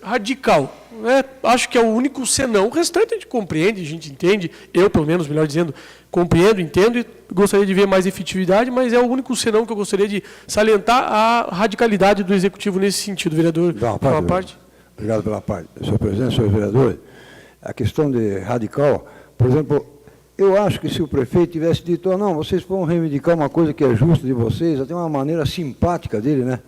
radical. Né? Acho que é o único senão. O restante a gente compreende, a gente entende, eu, pelo menos, melhor dizendo, compreendo, entendo e gostaria de ver mais efetividade, mas é o único senão que eu gostaria de salientar a radicalidade do Executivo nesse sentido, vereador. Parte. Obrigado pela parte. Senhor presidente, senhores vereadores, a questão de radical, por exemplo, eu acho que se o prefeito tivesse dito, oh, não, vocês vão reivindicar uma coisa que é justa de vocês, até uma maneira simpática dele, né?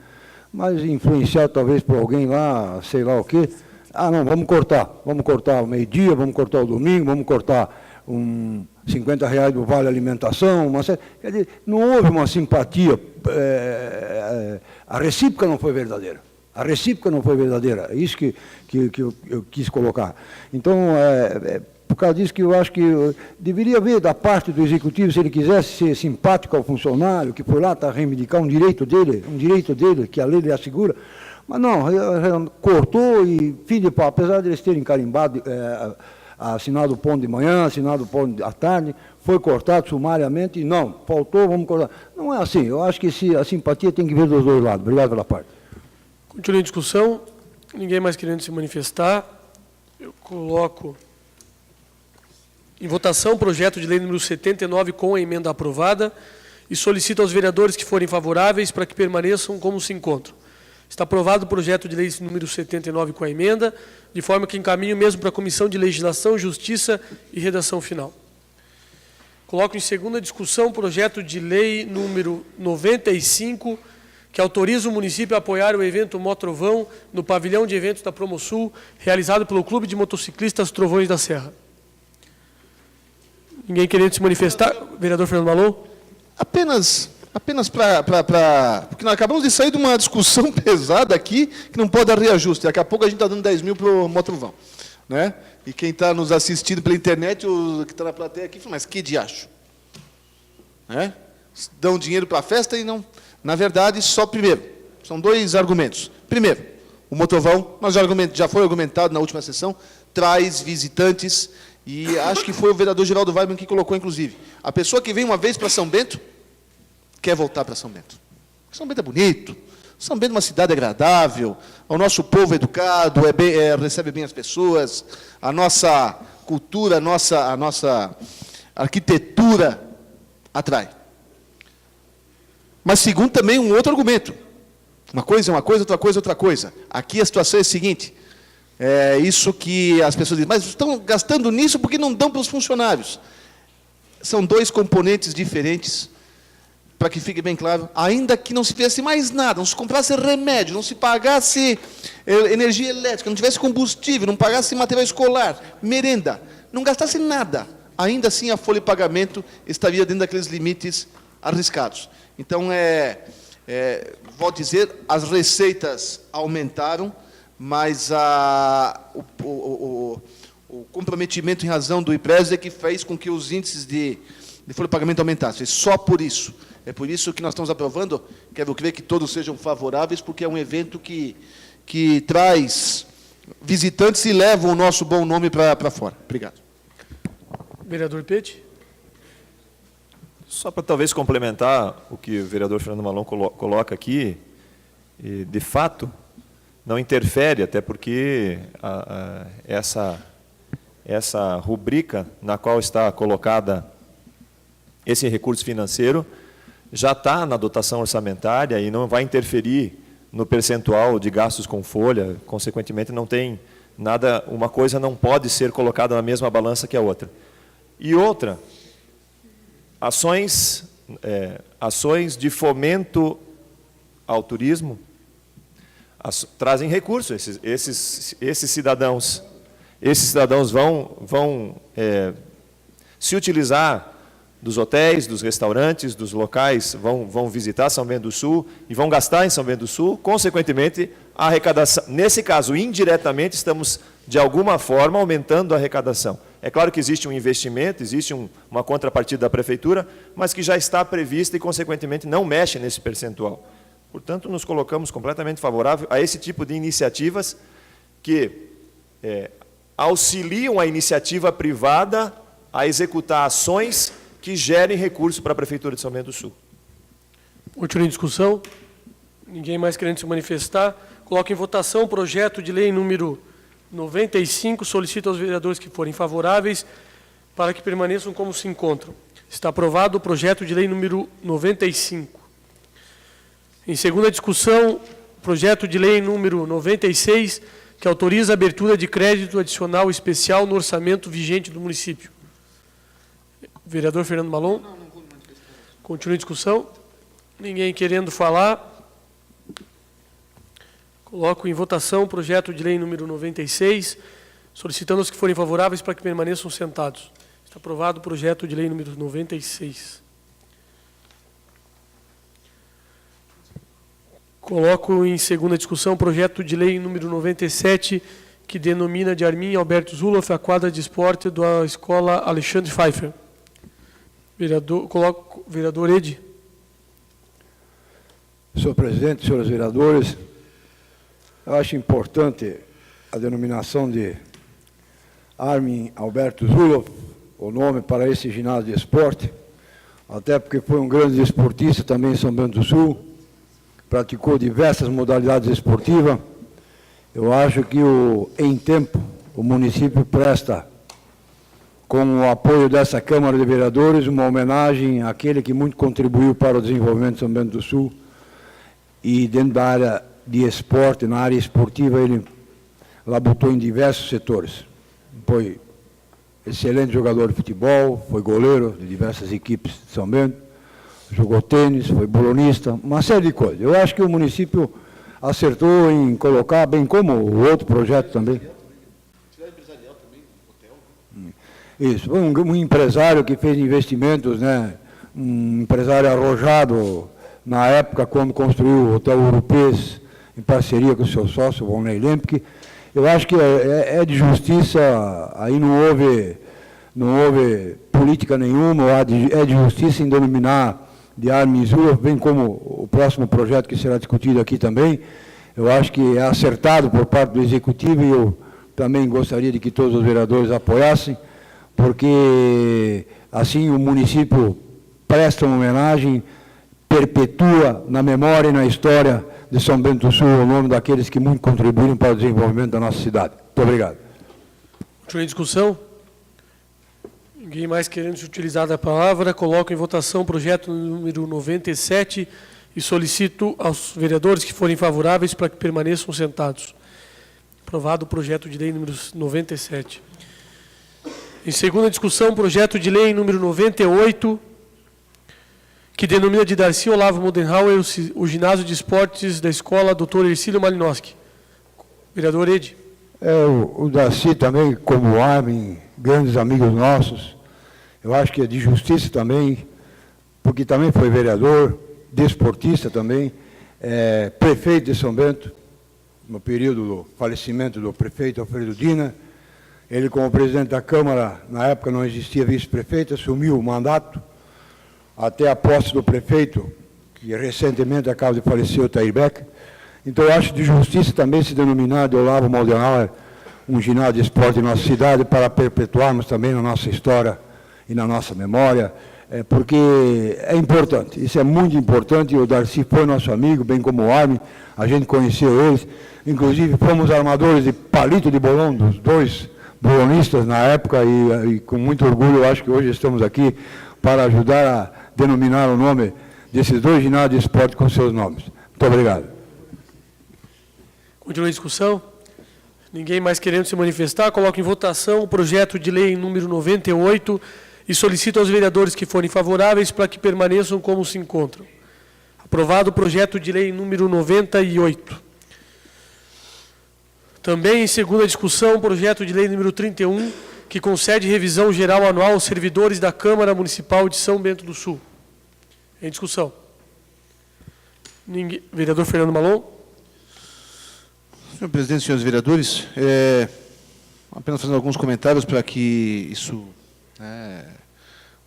Mas influenciado talvez por alguém lá, sei lá o quê. Ah, não, vamos cortar o meio-dia, vamos cortar o domingo, vamos cortar R$50 do vale alimentação, quer dizer, não houve uma simpatia, a recíproca não foi verdadeira. A recíproca não foi verdadeira, é isso que eu quis colocar. Então, por causa disso que eu acho que deveria haver da parte do Executivo, se ele quisesse ser simpático ao funcionário, que foi lá para reivindicar um direito dele, que a lei lhe assegura, mas não, cortou e fim de pau, apesar de eles terem carimbado, assinado o ponto de manhã, assinado o ponto à tarde, foi cortado sumariamente e não, faltou, vamos cortar. Não é assim, eu acho que a simpatia tem que vir dos dois lados. Obrigado pela parte. Continua a discussão, ninguém mais querendo se manifestar, eu coloco em votação o projeto de lei número 79 com a emenda aprovada e solicito aos vereadores que forem favoráveis para que permaneçam como se encontram. Está aprovado o projeto de lei número 79 com a emenda, de forma que encaminho mesmo para a Comissão de Legislação, Justiça e Redação Final. Coloco em segunda discussão o projeto de lei número 95, que autoriza o município a apoiar o evento Motrovão no pavilhão de eventos da Promosul, realizado pelo Clube de Motociclistas Trovões da Serra. Ninguém querendo se manifestar? Vereador Fernando Malon? Apenas porque nós acabamos de sair de uma discussão pesada aqui, que não pode dar reajuste. Daqui a pouco a gente está dando 10 mil para o Motrovão. Né? E quem está nos assistindo pela internet, o que está na plateia aqui, fala, mas que diacho? Né? Dão dinheiro para a festa e não... Na verdade, só primeiro, são dois argumentos. Primeiro, o Motrovão, já foi argumentado na última sessão, traz visitantes, e acho que foi o vereador Geraldo Weibman que colocou, inclusive. A pessoa que vem uma vez para São Bento, quer voltar para São Bento. São Bento é bonito, São Bento é uma cidade agradável, o nosso povo é educado, recebe bem as pessoas, a nossa cultura, a nossa arquitetura atrai. Mas, segundo, também um outro argumento. Uma coisa é uma coisa, outra coisa é outra coisa. Aqui a situação é a seguinte, é isso que as pessoas dizem, mas estão gastando nisso porque não dão para os funcionários. São dois componentes diferentes, para que fique bem claro, ainda que não se fizesse mais nada, não se comprasse remédio, não se pagasse energia elétrica, não tivesse combustível, não pagasse material escolar, merenda, não gastasse nada, ainda assim a folha de pagamento estaria dentro daqueles limites arriscados. Então, vou dizer, as receitas aumentaram, mas o comprometimento em razão do IPRES é que fez com que os índices de folha de pagamento aumentassem. Só por isso. É por isso que nós estamos aprovando, quero crer que todos sejam favoráveis, porque é um evento que traz visitantes e leva o nosso bom nome para fora. Obrigado. Vereador Pete? Só para talvez complementar o que o vereador Fernando Malon coloca aqui, de fato, não interfere, até porque essa rubrica na qual está colocada esse recurso financeiro já está na dotação orçamentária e não vai interferir no percentual de gastos com folha, consequentemente não tem nada, uma coisa não pode ser colocada na mesma balança que a outra. E outra, ações de fomento ao turismo trazem recursos. Esses cidadãos vão se utilizar dos hotéis, dos restaurantes, dos locais, vão visitar São Bento do Sul e vão gastar em São Bento do Sul, consequentemente, a arrecadação. Nesse caso, indiretamente, estamos, de alguma forma, aumentando a arrecadação. É claro que existe um investimento, existe uma contrapartida da Prefeitura, mas que já está prevista e, consequentemente, não mexe nesse percentual. Portanto, nos colocamos completamente favoráveis a esse tipo de iniciativas que auxiliam a iniciativa privada a executar ações que gerem recursos para a Prefeitura de São Bento do Sul. Continua em discussão. Ninguém mais querendo se manifestar. Coloco em votação o projeto de lei número 95. Solicito aos vereadores que forem favoráveis para que permaneçam como se encontram. Está aprovado o projeto de lei número 95. Em segunda discussão, projeto de lei número 96, que autoriza a abertura de crédito adicional especial no orçamento vigente do município. Vereador Fernando Malon. Continua em discussão. Ninguém querendo falar. Coloco em votação o projeto de lei número 96, solicitando aos que forem favoráveis para que permaneçam sentados. Está aprovado o projeto de lei número 96. Coloco em segunda discussão o projeto de lei número 97, que denomina de Armin Alberto Zuloff a quadra de esporte da Escola Alexandre Pfeiffer. Vereador Edi. Senhor presidente, senhores vereadores, eu acho importante a denominação de Armin Alberto Zuloff, o nome para esse ginásio de esporte, até porque foi um grande esportista também em São Bento do Sul, praticou diversas modalidades esportivas. Eu acho que, em tempo, o município presta, com o apoio dessa Câmara de Vereadores, uma homenagem àquele que muito contribuiu para o desenvolvimento de São Bento do Sul. E dentro da área de esporte, na área esportiva, ele labutou em diversos setores. Foi excelente jogador de futebol, foi goleiro de diversas equipes de São Bento, jogou tênis, foi bolonista, uma série de coisas. Eu acho que o município acertou em colocar, bem como o outro projeto também. Isso, foi um empresário que fez investimentos, né? Um empresário arrojado na época quando construiu o Hotel Europês em parceria com o seu sócio, o Volney Lempic. Eu acho que é de justiça, aí não houve política nenhuma, é de justiça em denominar de Armin Zuloff, bem como o próximo projeto que será discutido aqui também. Eu acho que é acertado por parte do Executivo e eu também gostaria de que todos os vereadores apoiassem, porque assim o município presta uma homenagem, perpetua na memória e na história de São Bento do Sul o nome daqueles que muito contribuíram para o desenvolvimento da nossa cidade. Muito obrigado. Continua em discussão. Ninguém mais querendo se utilizar da palavra. Coloco em votação o projeto número 97 e solicito aos vereadores que forem favoráveis para que permaneçam sentados. Aprovado o projeto de lei número 97. Em segunda discussão, o projeto de lei número 98, que denomina de Darcy Olavo Modenhauer o ginásio de esportes da escola Dr. Ercílio Malinowski. Vereador Edi. O Darcy também, como o Armin, grandes amigos nossos, eu acho que é de justiça também, porque também foi vereador, desportista também, prefeito de São Bento, no período do falecimento do prefeito Alfredo Dina. Ele, como presidente da Câmara, na época não existia vice-prefeito, assumiu o mandato, até a posse do prefeito, que recentemente acaba de falecer, o Tair Beck. Então, eu acho de justiça também se denominar de Olavo Modenhauer um ginásio de esporte em nossa cidade, para perpetuarmos também na nossa história e na nossa memória, porque é importante, isso é muito importante. O Darcy foi nosso amigo, bem como o Armin, a gente conheceu eles, inclusive fomos armadores de palito de bolão dos dois bolonistas na época e com muito orgulho eu acho que hoje estamos aqui para ajudar a denominar o nome desses dois ginásios de esporte com seus nomes. Muito obrigado. Continua a discussão. Ninguém mais querendo se manifestar, coloco em votação o projeto de lei número 98 e solicito aos vereadores que forem favoráveis para que permaneçam como se encontram. Aprovado o projeto de lei número 98. Também em segunda discussão, o projeto de lei número 31, que concede revisão geral anual aos servidores da Câmara Municipal de São Bento do Sul. Em discussão. Vereador Fernando Malon. Senhor presidente, senhores vereadores, apenas fazendo alguns comentários para que isso...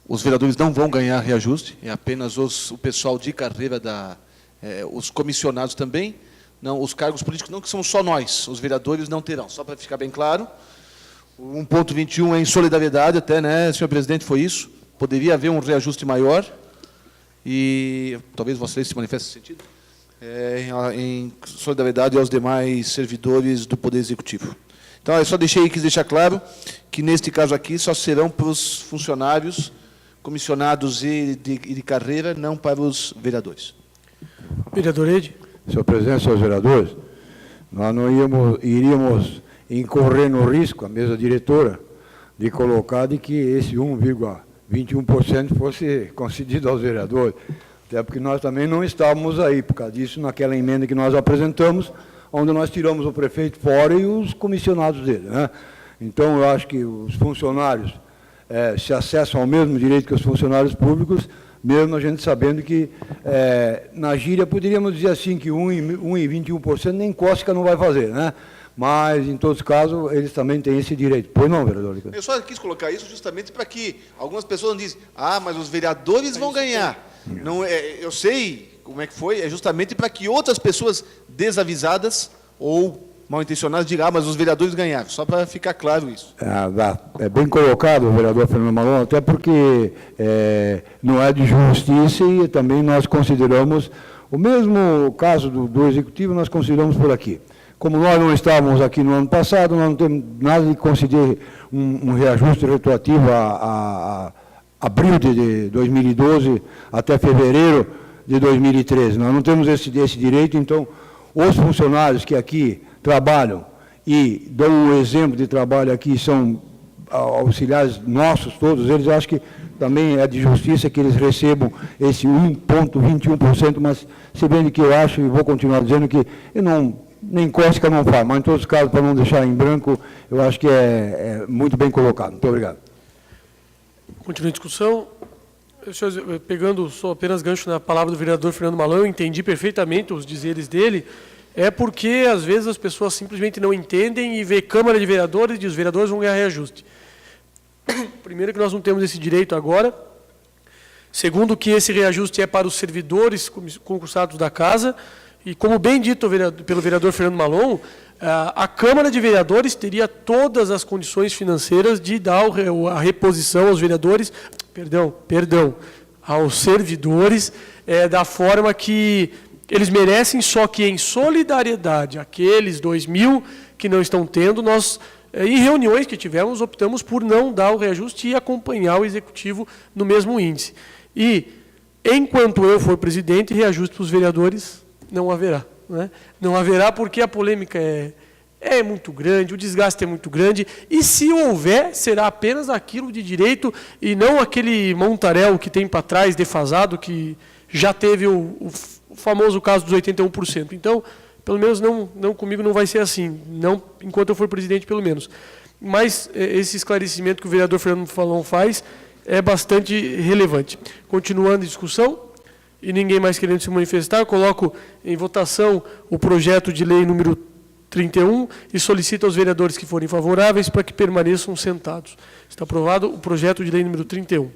os vereadores não vão ganhar reajuste, é apenas o pessoal de carreira, os comissionados também, não, os cargos políticos não, que são só nós, os vereadores não terão, só para ficar bem claro. O 1.21 é em solidariedade até, né, senhor presidente, foi isso, poderia haver um reajuste maior, e talvez vocês se manifestem nesse sentido, em solidariedade aos demais servidores do Poder Executivo. Então, eu só quis deixar claro que, neste caso aqui, só serão para os funcionários, comissionados e de carreira, não para os vereadores. Vereador Ede. Senhor presidente, senhores vereadores, nós não iríamos incorrer no risco, a mesa diretora, de colocar de que esse 1,21% fosse concedido aos vereadores. Até porque nós também não estávamos aí, por causa disso, naquela emenda que nós apresentamos, onde nós tiramos o prefeito fora e os comissionados dele, né? Então, eu acho que os funcionários se acessam ao mesmo direito que os funcionários públicos, mesmo a gente sabendo que, na gíria, poderíamos dizer assim, que 1,21% nem cócega não vai fazer, né? Mas, em todos os casos, eles também têm esse direito. Pois não, vereador? Eu só quis colocar isso justamente para que algumas pessoas não dizem, mas os vereadores vão ganhar. Não, eu sei como é que foi, é justamente para que outras pessoas desavisadas ou mal intencionadas digam, mas os vereadores ganharam, só para ficar claro isso. É bem colocado, vereador Fernando Malon, até porque não é de justiça e também nós consideramos, o mesmo caso do Executivo, nós consideramos por aqui. Como nós não estávamos aqui no ano passado, nós não temos nada de conceder um reajuste retroativo a abril de 2012 até fevereiro de 2013. Nós não temos esse direito, então, os funcionários que aqui trabalham e dão um exemplo de trabalho aqui, são auxiliares nossos, todos eles, eu acho que também é de justiça que eles recebam esse 1,21%, mas se bem que eu acho, e vou continuar dizendo que nem cócega não faz, mas em todos os casos, para não deixar em branco, eu acho que é muito bem colocado. Muito obrigado. Continua a discussão. Pegando só apenas gancho na palavra do vereador Fernando Malão, eu entendi perfeitamente os dizeres dele, é porque, às vezes, as pessoas simplesmente não entendem e vê Câmara de Vereadores e os vereadores vão ganhar reajuste. Primeiro, que nós não temos esse direito agora. Segundo, que esse reajuste é para os servidores concursados da Casa. E, como bem dito pelo vereador Fernando Malon, a Câmara de Vereadores teria todas as condições financeiras de dar a reposição aos vereadores, aos servidores, da forma que eles merecem, só que em solidariedade, aqueles 2.000 que não estão tendo, nós, em reuniões que tivemos, optamos por não dar o reajuste e acompanhar o Executivo no mesmo índice. E, enquanto eu for presidente, reajuste para os vereadores não haverá. Né? Não haverá porque a polêmica é muito grande, o desgaste é muito grande, e se houver, será apenas aquilo de direito e não aquele montaréu que tem para trás, defasado, que já teve o famoso caso dos 81%. Então, pelo menos não comigo não vai ser assim, não enquanto eu for presidente, pelo menos. Mas esse esclarecimento que o vereador Fernando Falon faz é bastante relevante. Continuando a discussão, e ninguém mais querendo se manifestar, eu coloco em votação o projeto de lei número 31 e solicito aos vereadores que forem favoráveis para que permaneçam sentados. Está aprovado o projeto de lei número 31.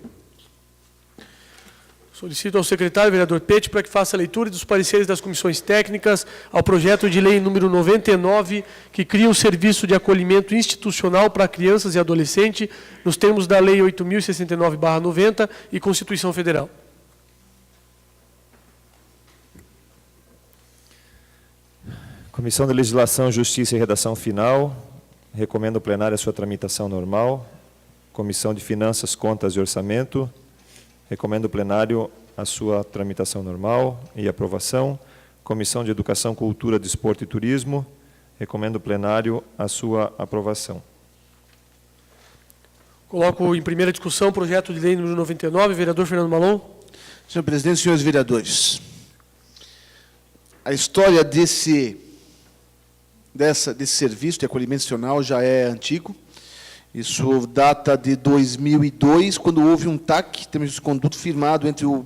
Solicito ao secretário, vereador Pete, para que faça a leitura dos pareceres das comissões técnicas ao projeto de lei número 99, que cria o serviço de acolhimento institucional para crianças e adolescentes, nos termos da Lei 8.069/90 e Constituição Federal. Comissão de Legislação, Justiça e Redação Final. Recomendo ao plenário a sua tramitação normal. Comissão de Finanças, Contas e Orçamento. Recomendo ao plenário a sua tramitação normal e aprovação. Comissão de Educação, Cultura, Desporto e Turismo. Recomendo ao plenário a sua aprovação. Coloco em primeira discussão o projeto de lei número 99, vereador Fernando Malon. Senhor presidente, senhores vereadores, a história desse serviço de acolhimento institucional já é antigo. Isso data de 2002, quando houve um TAC, termos de conduta, firmado entre o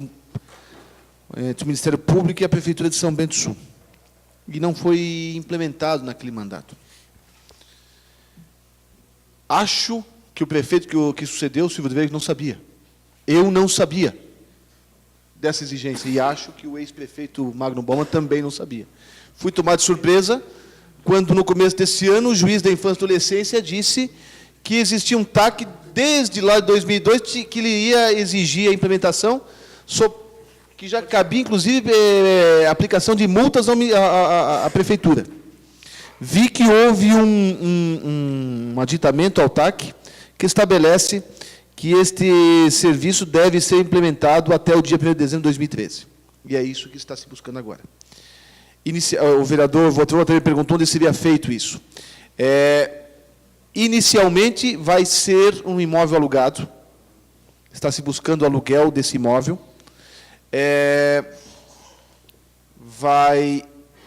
Ministério Público e a Prefeitura de São Bento do Sul. E não foi implementado naquele mandato. Acho que o prefeito que sucedeu, o Silvio de Veiga, não sabia. Eu não sabia dessa exigência. E acho que o ex-prefeito Magno Bauman também não sabia. Fui tomado de surpresa quando, no começo desse ano, o juiz da Infância e Adolescência disse que existia um TAC desde lá de 2002 que ele ia exigir a implementação, que já cabia, inclusive, a aplicação de multas à prefeitura. Vi que houve um aditamento ao TAC que estabelece que este serviço deve ser implementado até o dia 1º de dezembro de 2013. E é isso que está se buscando agora. O vereador Votrô também perguntou onde seria feito isso. Inicialmente, vai ser um imóvel alugado. Está se buscando o aluguel desse imóvel.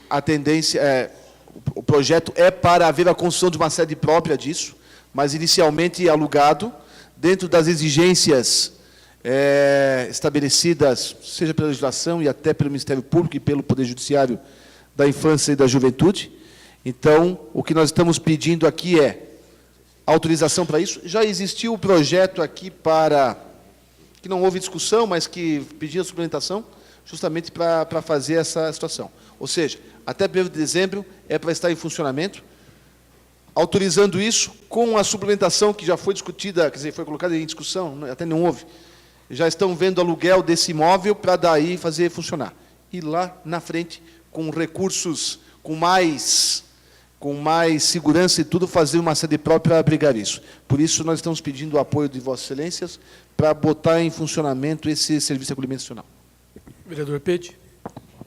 A tendência o projeto é para haver a construção de uma sede própria disso, mas inicialmente alugado, dentro das exigências estabelecidas, seja pela legislação e até pelo Ministério Público e pelo Poder Judiciário da Infância e da Juventude. Então, o que nós estamos pedindo aqui é autorização para isso. Já existiu o projeto aqui que não houve discussão, mas que pedia suplementação, justamente para fazer essa situação. Ou seja, até 1º de dezembro é para estar em funcionamento, autorizando isso com a suplementação que já foi discutida, quer dizer, foi colocada em discussão, até não houve. Já estão vendo aluguel desse imóvel para daí fazer funcionar. E lá na frente, com recursos, com mais segurança e tudo, fazer uma sede própria para abrigar isso. Por isso, nós estamos pedindo o apoio de Vossas Excelências para botar em funcionamento esse serviço de acolhimento institucional. Vereador Pete.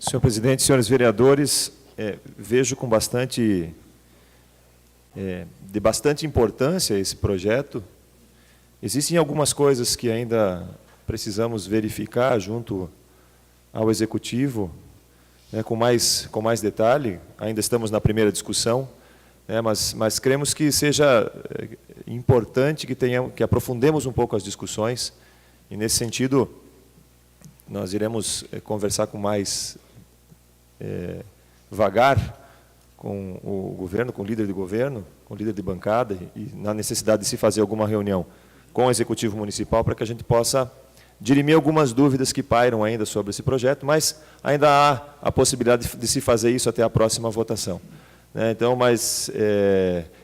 Senhor presidente, senhores vereadores, vejo com bastante importância esse projeto. Existem algumas coisas que ainda precisamos verificar junto ao Executivo, com mais detalhe. Ainda estamos na primeira discussão, mas cremos que seja importante que aprofundemos um pouco as discussões, e, nesse sentido, nós iremos conversar com mais vagar com o governo, com o líder de governo, com o líder de bancada, e na necessidade de se fazer alguma reunião com o Executivo Municipal para que a gente possa dirimir algumas dúvidas que pairam ainda sobre esse projeto, mas ainda há a possibilidade de se fazer isso até a próxima votação. Então, mas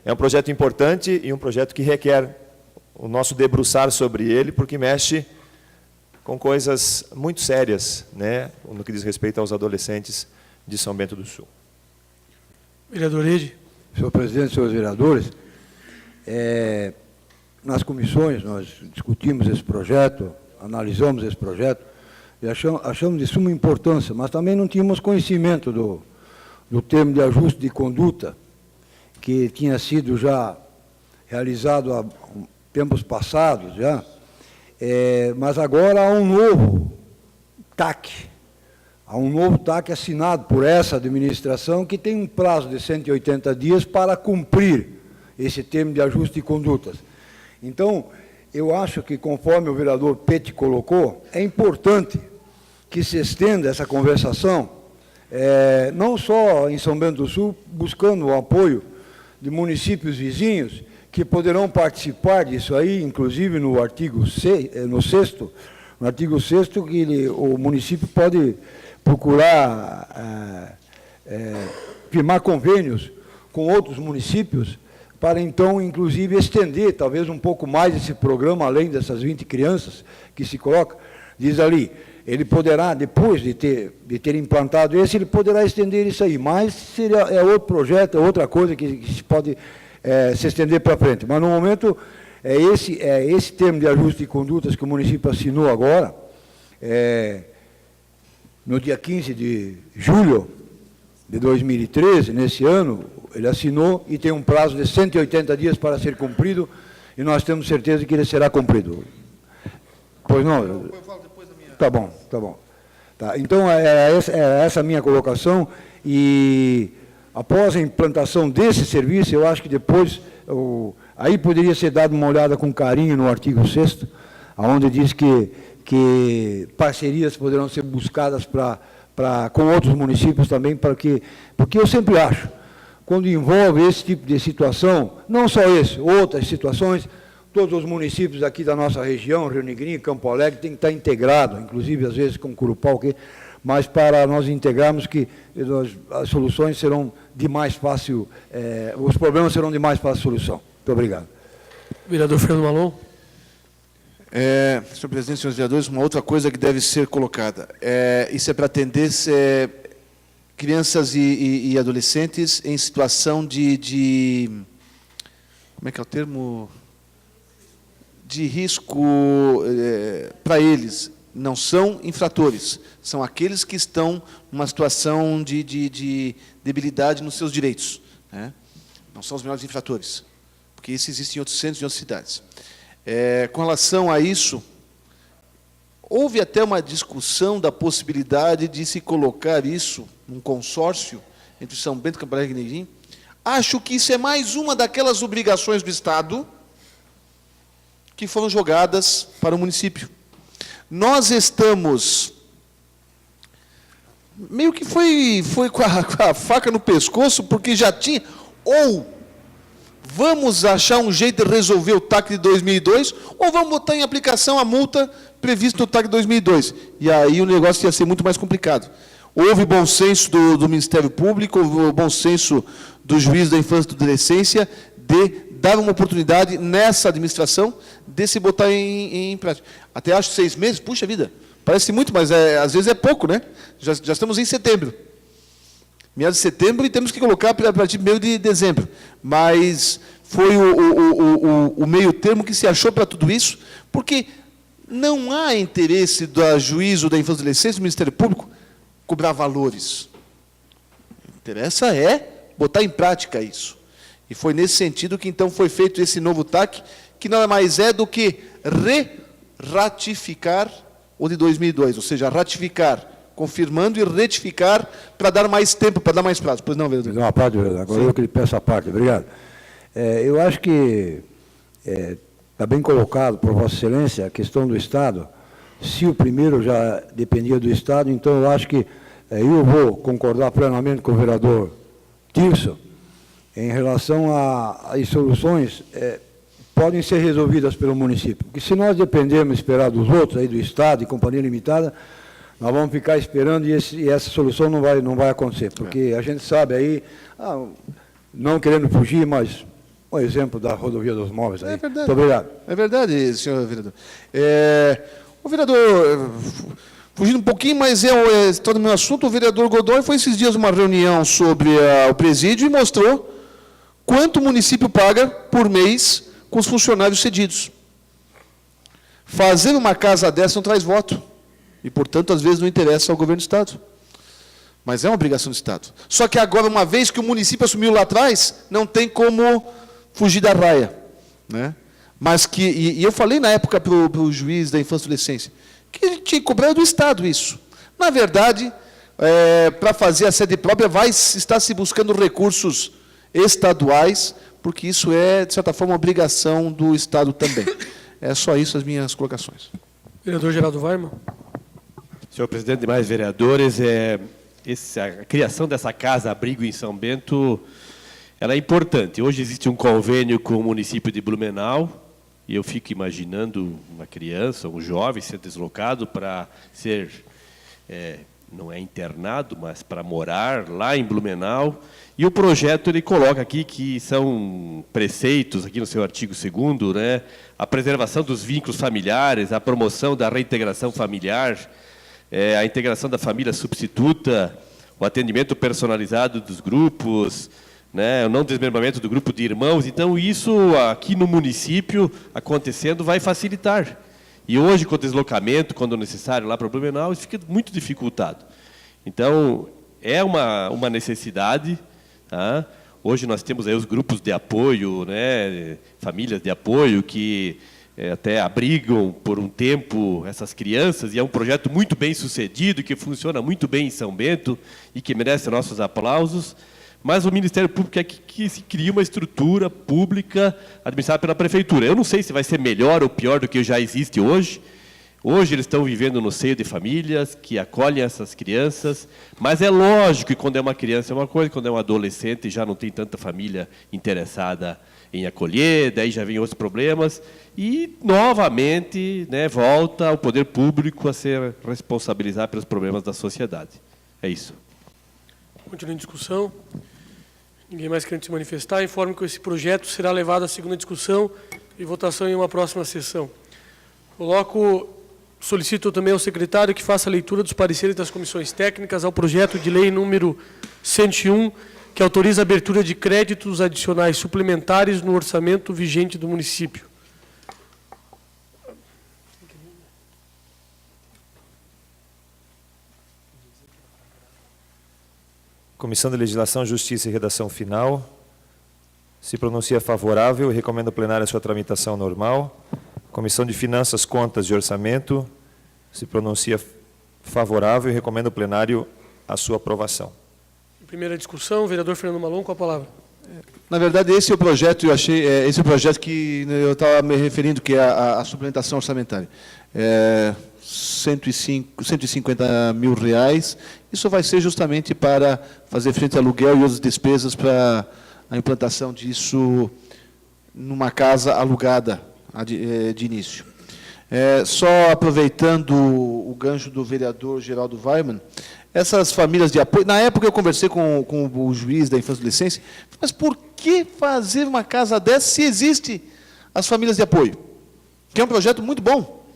é um projeto importante e um projeto que requer o nosso debruçar sobre ele, porque mexe com coisas muito sérias, no que diz respeito aos adolescentes de São Bento do Sul. Vereador Ede. Senhor presidente, senhores vereadores, nas comissões nós discutimos esse projeto, analisamos esse projeto e achamos de suma importância, mas também não tínhamos conhecimento do termo de ajuste de conduta, que tinha sido já realizado há tempos passados, já, mas agora há um novo TAC, assinado por essa administração, que tem um prazo de 180 dias para cumprir esse termo de ajuste de condutas. Então, eu acho que, conforme o vereador Pete colocou, é importante que se estenda essa conversação, não só em São Bento do Sul, buscando o apoio de municípios vizinhos, que poderão participar disso aí, inclusive no artigo 6º, que o município pode procurar firmar convênios com outros municípios, para então, inclusive, estender talvez um pouco mais esse programa, além dessas 20 crianças que se coloca. Diz ali, ele poderá, depois de ter implantado esse, ele poderá estender isso aí, mas é outro projeto, é outra coisa que se pode se estender para frente. Mas, no momento, esse termo de ajuste de condutas que o município assinou agora, no dia 15 de julho de 2013, nesse ano, ele assinou e tem um prazo de 180 dias para ser cumprido, e nós temos certeza que ele será cumprido. Pois não? Eu falo depois da minha... Tá bom, tá bom. Tá, então, é essa a minha colocação, e após a implantação desse serviço, eu acho que depois, aí poderia ser dado uma olhada com carinho no artigo 6º, onde diz que parcerias poderão ser buscadas com outros municípios também, porque eu sempre acho, quando envolve esse tipo de situação, não só esse, outras situações, todos os municípios aqui da nossa região, Rio Negrinho, Campo Alegre, tem que estar integrado, inclusive às vezes com Curupau, mas para nós integrarmos que as soluções serão de mais fácil, os problemas serão de mais fácil solução. Muito obrigado. Vereador Fernando Malon. Senhor presidente, senhores vereadores, uma outra coisa que deve ser colocada. Isso é para atender crianças e adolescentes em situação de... Como é que é o termo? De risco para eles. Não são infratores, são aqueles que estão numa situação de debilidade nos seus direitos, né? Não são os menores infratores, porque isso existe em outros centros e outras cidades. Com relação a isso, houve até uma discussão da possibilidade de se colocar isso num consórcio entre São Bento, Campo Alegre e Negrinho. Acho que isso é mais uma daquelas obrigações do Estado que foram jogadas para o município. Nós estamos... Meio que foi com a faca no pescoço, porque já tinha... Ou vamos achar um jeito de resolver o TAC de 2002, ou vamos botar em aplicação a multa prevista no TAC de 2002. E aí o negócio ia ser muito mais complicado. Houve bom senso do Ministério Público, houve bom senso do juiz da infância e da adolescência de dar uma oportunidade nessa administração de se botar em prática. Até acho 6 meses, puxa vida, parece muito, mas às vezes é pouco, né? Já estamos em setembro. Meados de setembro e temos que colocar a partir de 1º de dezembro. Mas foi o meio termo que se achou para tudo isso, porque não há interesse do juízo da infância e adolescência, do Ministério Público, cobrar valores. O que interessa é botar em prática isso. E foi nesse sentido que, então, foi feito esse novo TAC, que nada mais é do que ratificar o de 2002, ou seja, ratificar, confirmando e retificar para dar mais tempo, para dar mais prazo. Pois não, vereador? Uma parte, vereador. Agora eu que lhe peço a parte. Obrigado. Eu acho que está bem colocado por Vossa Excelência a questão do Estado. Se o primeiro já dependia do Estado, então eu acho que eu vou concordar plenamente com o vereador Tirso em relação às soluções podem ser resolvidas pelo município. Porque se nós dependermos esperar dos outros, aí do Estado e companhia limitada, nós vamos ficar esperando e essa solução não vai acontecer. Porque a gente sabe aí, não querendo fugir, mas um exemplo da rodovia dos móveis aí. É verdade. Muito obrigado. É verdade, senhor vereador. O vereador, fugindo um pouquinho, mas todo o meu assunto, o vereador Godoy foi esses dias uma reunião sobre o presídio e mostrou quanto o município paga por mês com os funcionários cedidos. Fazer uma casa dessa não traz voto. E, portanto, às vezes não interessa ao governo do Estado. Mas é uma obrigação do Estado. Só que agora, uma vez que o município assumiu lá atrás, não tem como fugir da raia, né? Mas que, e eu falei na época para o juiz da infância e adolescência, que ele tinha que cobrar do Estado isso. Na verdade, para fazer a sede própria, vai estar se buscando recursos estaduais, porque isso é, de certa forma, uma obrigação do Estado também. É só isso as minhas colocações. Vereador Geraldo Weimar. Senhor presidente, demais vereadores, a criação dessa casa-abrigo em São Bento, ela é importante. Hoje existe um convênio com o município de Blumenau, e eu fico imaginando uma criança, um jovem ser deslocado para ser, não é internado, mas para morar lá em Blumenau. E o projeto ele coloca aqui que são preceitos, aqui no seu artigo 2º, né, a preservação dos vínculos familiares, a promoção da reintegração familiar, a integração da família substituta, o atendimento personalizado dos grupos, né, o não desmembramento do grupo de irmãos. Então, isso aqui no município, acontecendo, vai facilitar. E hoje, com o deslocamento, quando necessário, lá para Blumenau, isso fica muito dificultado. Então, é uma necessidade. Tá? Hoje nós temos aí os grupos de apoio, né, famílias de apoio, que até abrigam por um tempo essas crianças, e é um projeto muito bem sucedido, que funciona muito bem em São Bento e que merece nossos aplausos. Mas o Ministério Público quer que se crie uma estrutura pública administrada pela Prefeitura. Eu não sei se vai ser melhor ou pior do que já existe hoje. Hoje eles estão vivendo no seio de famílias que acolhem essas crianças, mas é lógico que quando é uma criança é uma coisa, quando é um adolescente já não tem tanta família interessada em acolher, daí já vem outros problemas, e novamente, né, volta ao poder público a ser responsabilizado pelos problemas da sociedade. É isso. Continua em discussão. Ninguém mais querendo se manifestar. Informo que esse projeto será levado à segunda discussão e votação em uma próxima sessão. Solicito também ao secretário que faça a leitura dos pareceres das comissões técnicas ao projeto de lei número 101, que autoriza a abertura de créditos adicionais suplementares no orçamento vigente do município. Comissão de Legislação, Justiça e Redação Final se pronuncia favorável e recomenda ao plenário a sua tramitação normal. Comissão de Finanças, Contas e Orçamento se pronuncia favorável e recomenda ao plenário a sua aprovação. Primeira discussão, o vereador Fernando Malon, com a palavra. Na verdade, esse é o projeto, esse é o projeto que eu estava me referindo, que é a suplementação orçamentária. 150 mil reais. Isso vai ser justamente para fazer frente a aluguel e outras despesas para a implantação disso numa casa alugada de início. Só aproveitando o gancho do vereador Geraldo Weimann, essas famílias de apoio, na época eu conversei com o juiz da infância e adolescência, mas por que fazer uma casa dessa se existe as famílias de apoio? Que é um projeto muito bom,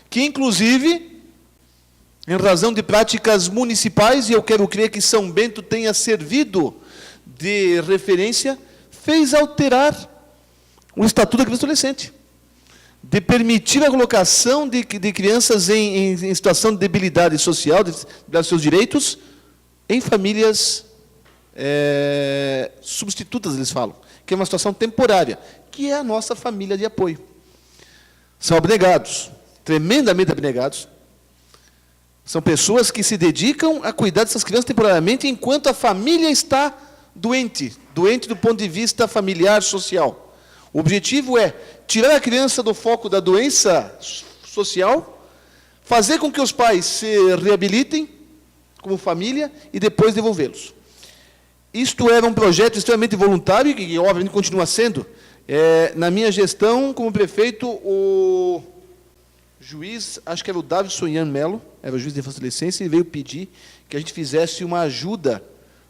que inclusive, em razão de práticas municipais, e eu quero crer que São Bento tenha servido de referência, fez alterar o Estatuto da Criança e Adolescente, de permitir a colocação de crianças em situação de debilidade social, de seus direitos, em famílias substitutas, eles falam, que é uma situação temporária, que é a nossa família de apoio. São abnegados, tremendamente abnegados. São pessoas que se dedicam a cuidar dessas crianças temporariamente, enquanto a família está doente do ponto de vista familiar, social. O objetivo é tirar a criança do foco da doença social, fazer com que os pais se reabilitem como família e depois devolvê-los. Isto era um projeto extremamente voluntário, e obviamente continua sendo. Na minha gestão, como prefeito, o juiz, acho que era o David Sonhan Melo, era o juiz de infância e adolescência, e veio pedir que a gente fizesse uma ajuda,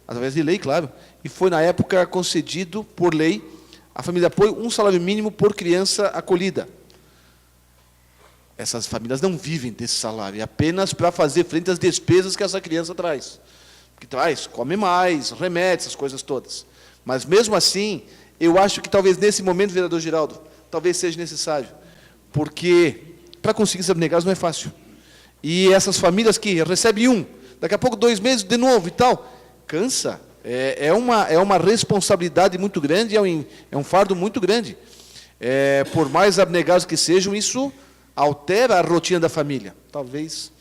através de lei, claro, e foi, na época, concedido, por lei, a família de apoio, um salário mínimo por criança acolhida. Essas famílias não vivem desse salário, é apenas para fazer frente às despesas que essa criança traz. Que traz, come mais, remédios, essas coisas todas. Mas, mesmo assim, eu acho que talvez nesse momento, vereador Geraldo, talvez seja necessário, porque para conseguir ser abnegados não é fácil. E essas famílias que recebem daqui a pouco 2 meses de novo e tal, cansa. É uma responsabilidade muito grande, é um fardo muito grande. Por mais abnegados que sejam, isso altera a rotina da família. Talvez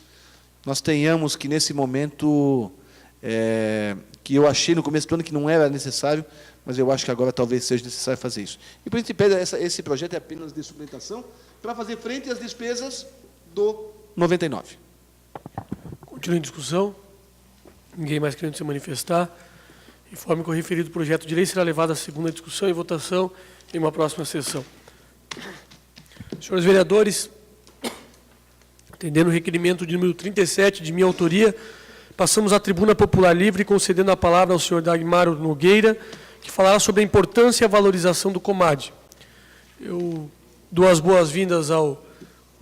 nós tenhamos que, nesse momento, que eu achei no começo do ano que não era necessário, mas eu acho que agora talvez seja necessário fazer isso. E por isso, esse projeto é apenas de suplementação para fazer frente às despesas do 99. Continua em discussão. Ninguém mais querendo se manifestar. Informe que o referido projeto de lei será levado à segunda discussão e votação em uma próxima sessão. Senhores vereadores, atendendo o requerimento de número 37, de minha autoria, passamos à tribuna popular livre, concedendo a palavra ao senhor Dagmaro Nogueira, que falará sobre a importância e a valorização do COMAD. Eu dou as boas-vindas ao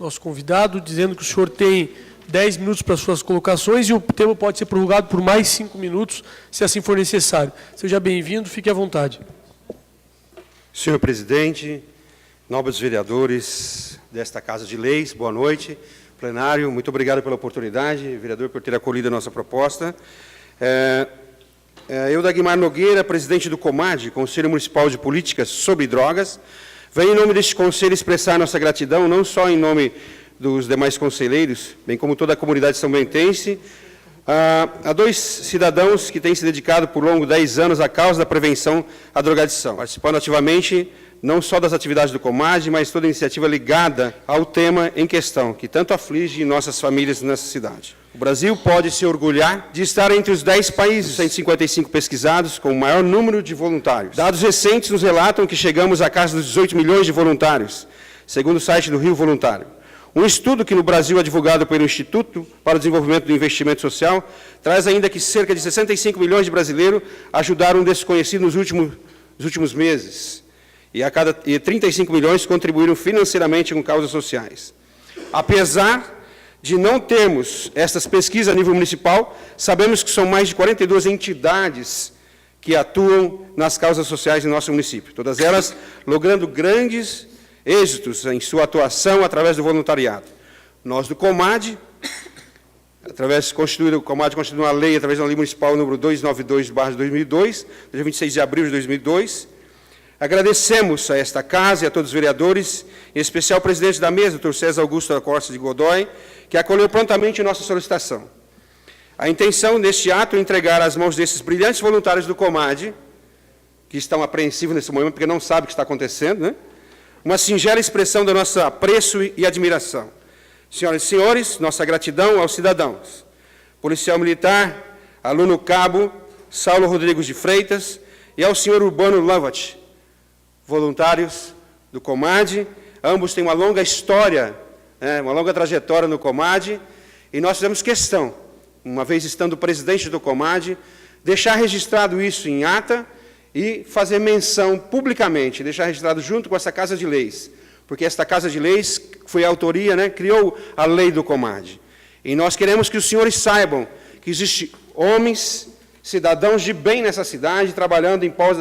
nosso convidado, dizendo que o senhor tem 10 minutos para suas colocações e o tempo pode ser prorrogado por mais 5 minutos, se assim for necessário. Seja bem-vindo, fique à vontade. Senhor presidente, nobres vereadores desta Casa de Leis, boa noite. Plenário, muito obrigado pela oportunidade, vereador, por ter acolhido a nossa proposta. Eu, Dagmar Nogueira, presidente do COMAD, Conselho Municipal de Políticas sobre Drogas, venho em nome deste conselho expressar nossa gratidão, não só em nome dos demais conselheiros, bem como toda a comunidade são-bentense, a 2 cidadãos que têm se dedicado por longo 10 anos à causa da prevenção à drogadição, participando ativamente não só das atividades do COMAD, mas toda a iniciativa ligada ao tema em questão, que tanto aflige nossas famílias nessa cidade. O Brasil pode se orgulhar de estar entre os 10 países 155 pesquisados com o maior número de voluntários. Dados recentes nos relatam que chegamos à casa dos 18 milhões de voluntários, segundo o site do Rio Voluntário. Um estudo que no Brasil é divulgado pelo Instituto para o Desenvolvimento do Investimento Social traz ainda que cerca de 65 milhões de brasileiros ajudaram um desconhecido nos últimos meses. E 35 milhões contribuíram financeiramente com causas sociais. Apesar de não termos estas pesquisas a nível municipal, sabemos que são mais de 42 entidades que atuam nas causas sociais em nosso município, todas elas logrando grandes êxitos em sua atuação através do voluntariado. Nós do COMAD, o COMAD constituiu uma lei através da Lei Municipal número 292/2002, dia 26 de abril de 2002. Agradecemos a esta Casa e a todos os vereadores, em especial o presidente da mesa, Dr. César Augusto da Costa de Godoy, que acolheu prontamente nossa solicitação. A intenção deste ato é entregar às mãos desses brilhantes voluntários do COMAD, que estão apreensivos nesse momento, porque não sabem o que está acontecendo, né? Uma singela expressão do nosso apreço e admiração. Senhoras e senhores, nossa gratidão aos cidadãos. Policial Militar, aluno cabo, Saulo Rodrigues de Freitas, e ao senhor Urbano Lavat, voluntários do COMAD. Ambos têm uma longa história, uma longa trajetória no COMAD, e nós fizemos questão, uma vez estando presidente do COMAD, deixar registrado isso em ata e fazer menção publicamente, deixar registrado junto com essa Casa de Leis, porque esta Casa de Leis foi a autoria, criou a lei do COMAD. E nós queremos que os senhores saibam que existem homens, cidadãos de bem nessa cidade, trabalhando em prol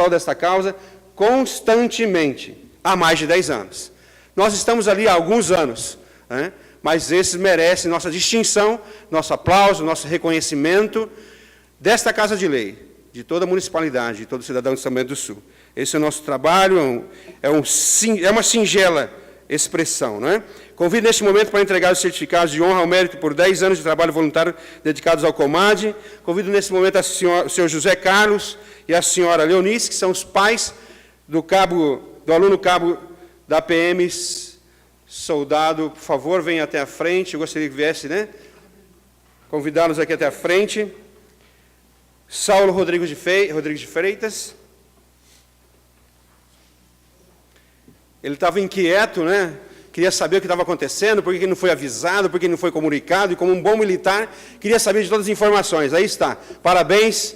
desta causa, constantemente, há mais de 10 anos. Nós estamos ali há alguns anos, mas esses merecem nossa distinção, nosso aplauso, nosso reconhecimento desta Casa de Lei, de toda a municipalidade, de todo cidadão de São Bento do Sul. Esse é o nosso trabalho, é uma singela expressão. Convido neste momento para entregar os certificados de honra ao mérito por 10 anos de trabalho voluntário dedicados ao COMAD. Convido neste momento o senhor José Carlos e a senhora Leonice, que são os pais do aluno cabo da PM, soldado. Por favor, venha até a frente. Eu gostaria que viesse, convidá-los aqui até a frente. Saulo Rodrigues de Freitas. Ele estava inquieto, queria saber o que estava acontecendo, por que ele não foi avisado, por que ele não foi comunicado, e como um bom militar, queria saber de todas as informações. Aí está. Parabéns.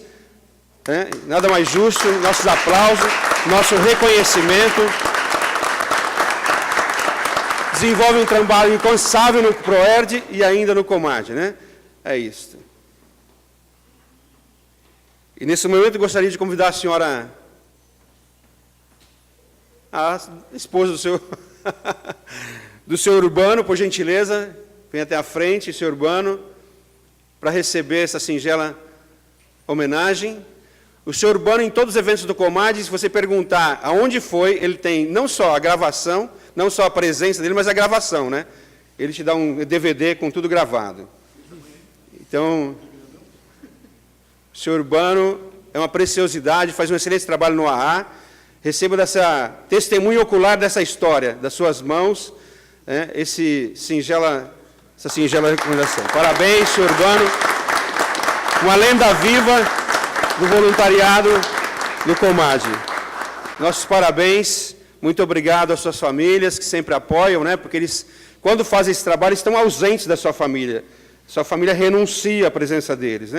Nada mais justo. Nossos aplausos, nosso reconhecimento. Desenvolve um trabalho incansável no PROERD e ainda no COMAD. É isso. E nesse momento eu gostaria de convidar a senhora, a esposa do senhor Urbano, por gentileza, venha até a frente, senhor Urbano, para receber essa singela homenagem. O senhor Urbano, em todos os eventos do COMAD, se você perguntar aonde foi, ele tem não só a gravação, não só a presença dele, mas a gravação, Ele te dá um DVD com tudo gravado. Então, o senhor Urbano é uma preciosidade, faz um excelente trabalho no AA. Receba dessa testemunha ocular dessa história, das suas mãos, essa singela recomendação. Parabéns, senhor Urbano. Uma lenda viva do voluntariado do COMAD. Nossos parabéns. Muito obrigado às suas famílias, que sempre apoiam, porque eles, quando fazem esse trabalho, estão ausentes da sua família. Sua família renuncia à presença deles.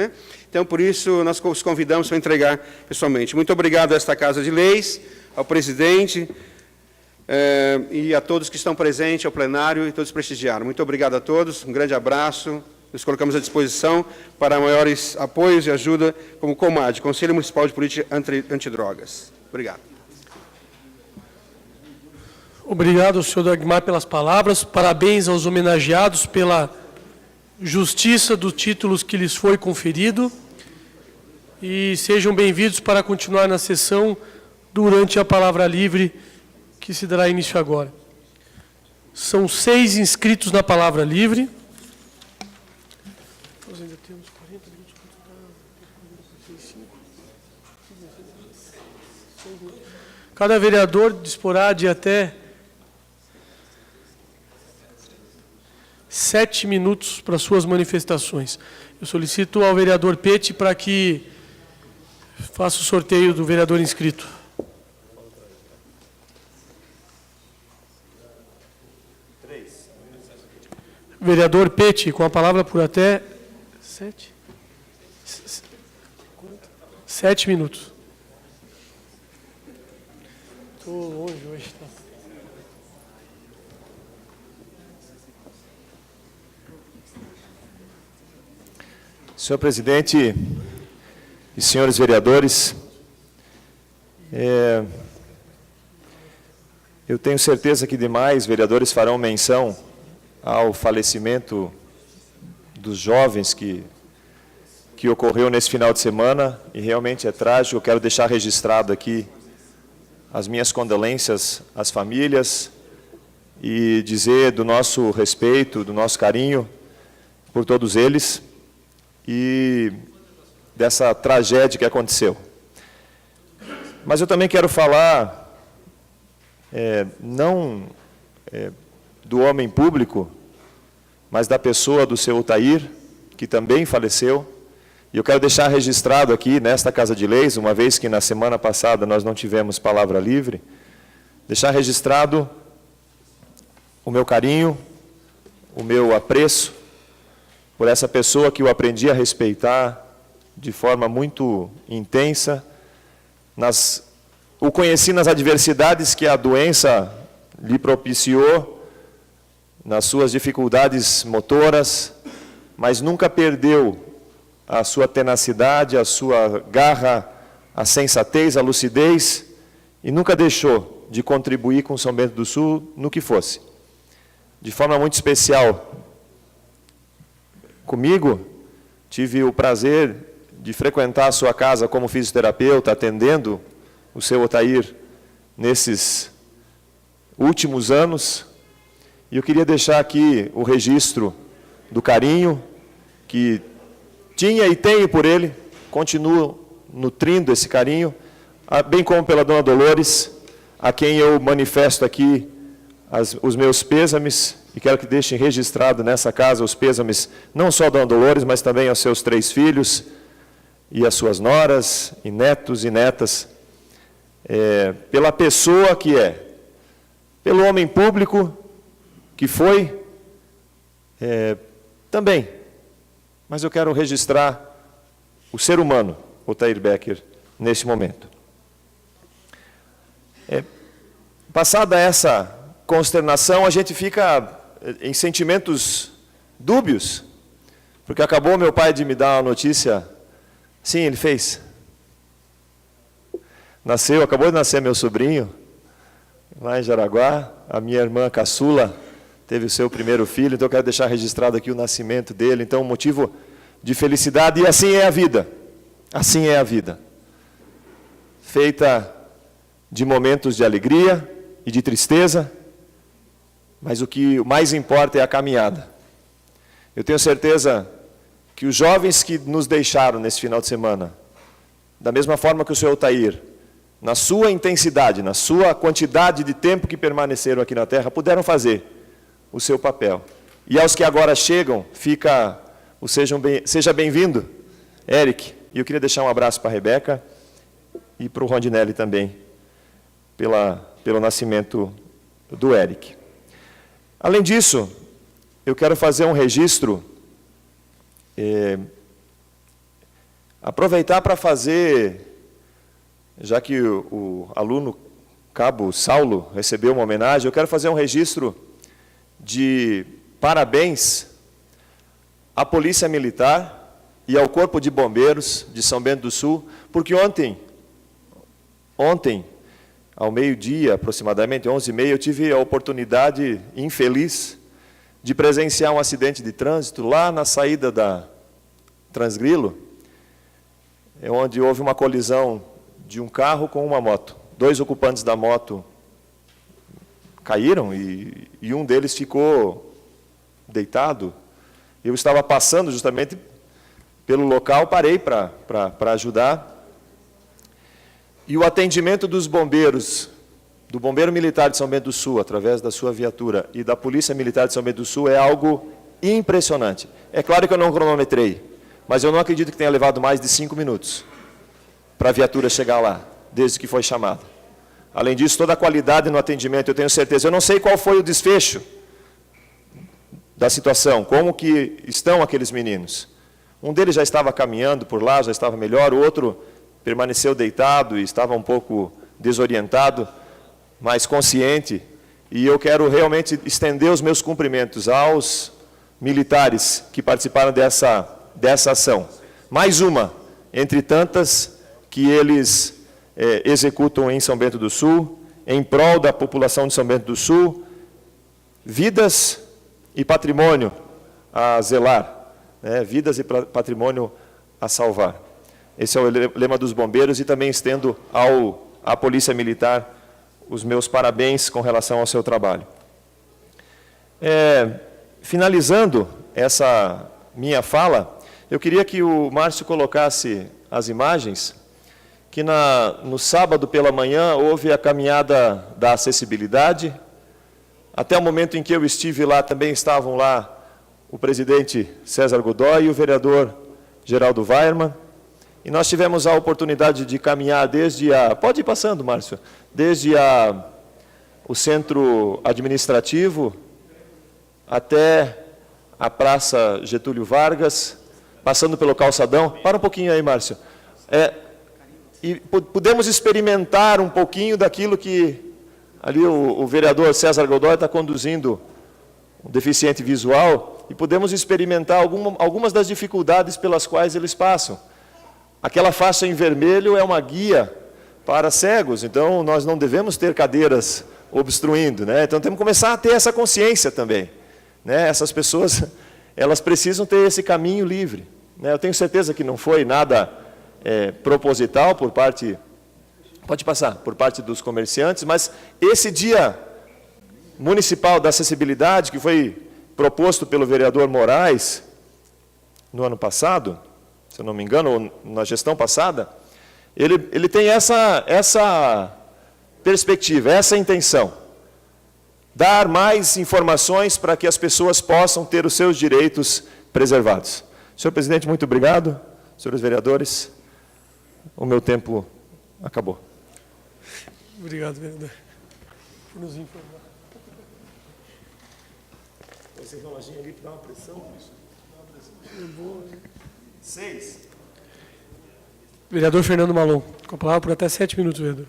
Então, por isso, nós os convidamos para entregar pessoalmente. Muito obrigado a esta Casa de Leis, ao presidente, e a todos que estão presentes, ao plenário e todos prestigiaram. Muito obrigado a todos, um grande abraço. Nos colocamos à disposição para maiores apoios e ajuda como COMAD, Conselho Municipal de Política Antidrogas. Obrigado. Obrigado, senhor Dagmar, pelas palavras. Parabéns aos homenageados pela justiça dos títulos que lhes foi conferido. E sejam bem-vindos para continuar na sessão durante a palavra livre, que se dará início agora. São 6 inscritos na palavra livre. Nós ainda temos 40 minutos. Cada vereador disporá de até 7 minutos para suas manifestações. Eu solicito ao vereador Pete para que faça o sorteio do vereador inscrito. Vereador Pete, com a palavra por até 7 minutos. Estou longe hoje. Tá? Senhor presidente e senhores vereadores, eu tenho certeza que demais vereadores farão menção ao falecimento dos jovens que ocorreu nesse final de semana, e realmente é trágico. Eu quero deixar registrado aqui as minhas condolências às famílias e dizer do nosso respeito, do nosso carinho por todos eles e dessa tragédia que aconteceu. Mas eu também quero falar, não do homem público, mas da pessoa do seu Otair, que também faleceu. E eu quero deixar registrado aqui, nesta Casa de Leis, uma vez que na semana passada nós não tivemos palavra livre, deixar registrado o meu carinho, o meu apreço por essa pessoa que eu aprendi a respeitar de forma muito intensa. O conheci nas adversidades que a doença lhe propiciou, nas suas dificuldades motoras, mas nunca perdeu a sua tenacidade, a sua garra, a sensatez, a lucidez, e nunca deixou de contribuir com São Bento do Sul no que fosse. De forma muito especial, comigo, tive o prazer de frequentar a sua casa como fisioterapeuta, atendendo o seu Otair nesses últimos anos. E eu queria deixar aqui o registro do carinho que tinha e tenho por ele, continuo nutrindo esse carinho, bem como pela dona Dolores, a quem eu manifesto aqui os meus pêsames, e quero que deixem registrado nessa casa os pêsames, não só da dona Dolores, mas também aos seus 3 filhos, e às suas noras, e netos e netas, pela pessoa que é, pelo homem público que foi, também. Mas eu quero registrar o ser humano, Otair Becker, nesse momento. Passada essa consternação, a gente fica em sentimentos dúbios, porque acabou meu pai de me dar uma notícia. Sim, ele fez. Acabou de nascer meu sobrinho, lá em Jaraguá. A minha irmã caçula teve o seu primeiro filho, então eu quero deixar registrado aqui o nascimento dele. Então, um motivo de felicidade, e assim é a vida. Assim é a vida. Feita de momentos de alegria e de tristeza, mas o que mais importa é a caminhada. Eu tenho certeza que os jovens que nos deixaram nesse final de semana, da mesma forma que o senhor Otair, na sua intensidade, na sua quantidade de tempo que permaneceram aqui na Terra, puderam fazer o seu papel. E aos que agora chegam, fica o seja bem-vindo, Eric. E eu queria deixar um abraço para a Rebeca e para o Rondinelli também, pelo nascimento do Eric. Além disso, eu quero fazer um registro, aproveitar para fazer, já que o aluno Cabo Saulo recebeu uma homenagem. Eu quero fazer um registro de parabéns à Polícia Militar e ao Corpo de Bombeiros de São Bento do Sul, porque ontem, ao meio-dia, aproximadamente 11h30, eu tive a oportunidade infeliz de presenciar um acidente de trânsito lá na saída da Transgrilo, onde houve uma colisão de um carro com uma moto. 2 ocupantes da moto caíram e um deles ficou deitado. Eu estava passando justamente pelo local, parei para ajudar. E o atendimento dos bombeiros, do Bombeiro Militar de São Bento do Sul, através da sua viatura, e da Polícia Militar de São Bento do Sul, é algo impressionante. É claro que eu não cronometrei, mas eu não acredito que tenha levado mais de 5 minutos para a viatura chegar lá, desde que foi chamada. Além disso, toda a qualidade no atendimento, eu tenho certeza. Eu não sei qual foi o desfecho da situação, como que estão aqueles meninos. Um deles já estava caminhando por lá, já estava melhor, o outro permaneceu deitado e estava um pouco desorientado, mas consciente. E eu quero realmente estender os meus cumprimentos aos militares que participaram dessa ação. Mais uma, entre tantas, que eles executam em São Bento do Sul, em prol da população de São Bento do Sul, vidas e patrimônio a zelar, né? Vidas e patrimônio a salvar. Esse é o lema dos bombeiros e também estendo à Polícia Militar os meus parabéns com relação ao seu trabalho. Finalizando essa minha fala, eu queria que o Márcio colocasse as imagens, que no sábado pela manhã houve a caminhada da acessibilidade. Até o momento em que eu estive lá, também estavam lá o presidente César Godoy e o vereador Geraldo Weirman. E nós tivemos a oportunidade de caminhar desde pode ir passando, Márcio, desde o centro administrativo até a Praça Getúlio Vargas, passando pelo calçadão. Para um pouquinho aí, Márcio. E pudemos experimentar um pouquinho daquilo que ali o vereador César Godoy está conduzindo, um deficiente visual, e pudemos experimentar algumas das dificuldades pelas quais eles passam. Aquela faixa em vermelho é uma guia para cegos, então nós não devemos ter cadeiras obstruindo, né? Então temos que começar a ter essa consciência também, né? Essas pessoas, elas precisam ter esse caminho livre, né? Eu tenho certeza que não foi nada proposital por parte, pode passar, por parte dos comerciantes, mas esse dia municipal da acessibilidade, que foi proposto pelo vereador Moraes no ano passado, se eu não me engano, ou na gestão passada, ele tem essa perspectiva, essa intenção, dar mais informações para que as pessoas possam ter os seus direitos preservados. Senhor presidente, muito obrigado. Senhores vereadores, o meu tempo acabou. Obrigado, vereador, por nos informar. Essa enroladinha ali para dar uma pressão. 6. Vereador Fernando Malon, com a palavra por até 7 minutos, vereador.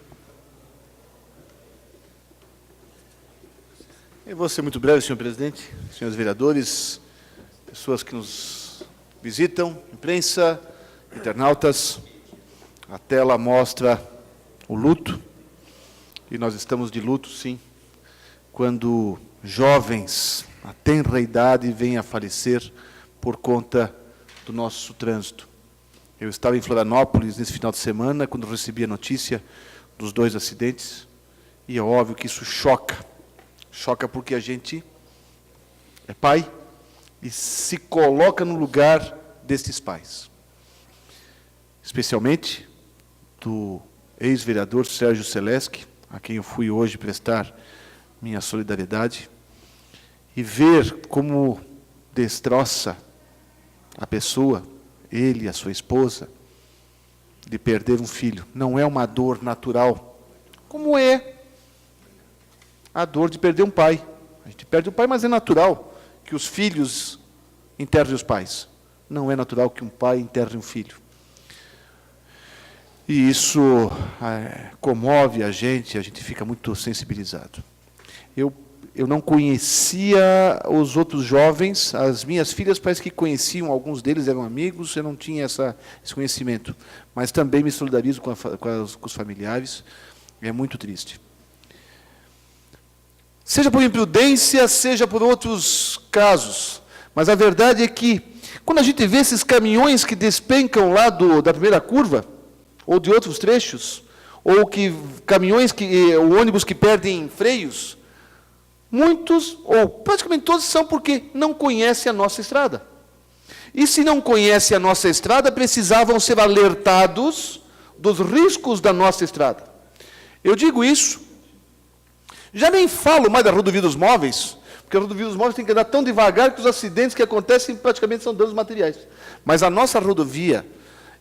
Eu vou ser muito breve, senhor presidente, senhores vereadores, pessoas que nos visitam, imprensa, internautas. A tela mostra o luto, e nós estamos de luto, sim, quando jovens, a tenra idade, vêm a falecer por conta do nosso trânsito. Eu estava em Florianópolis nesse final de semana, quando recebi a notícia dos 2 acidentes, e é óbvio que isso choca. Choca porque a gente é pai e se coloca no lugar destes pais. Especialmente do ex-vereador Sérgio Seleschi, a quem eu fui hoje prestar minha solidariedade, e ver como destroça a pessoa, ele e a sua esposa, de perder um filho. Não é uma dor natural, como é a dor de perder um pai. A gente perde um pai, mas é natural que os filhos enterrem os pais. Não é natural que um pai enterre um filho. E isso comove a gente fica muito sensibilizado. Eu não conhecia os outros jovens, as minhas filhas parece que conheciam, alguns deles eram amigos, eu não tinha esse conhecimento. Mas também me solidarizo com os familiares, é muito triste. Seja por imprudência, seja por outros casos, mas a verdade é que, quando a gente vê esses caminhões que despencam lá da primeira curva, ou de outros trechos, ou o ônibus que perdem freios, muitos, ou praticamente todos, são porque não conhecem a nossa estrada. E se não conhecem a nossa estrada, precisavam ser alertados dos riscos da nossa estrada. Eu digo isso, já nem falo mais da rodovia dos móveis, porque a rodovia dos móveis tem que andar tão devagar que os acidentes que acontecem praticamente são danos materiais. Mas a nossa rodovia,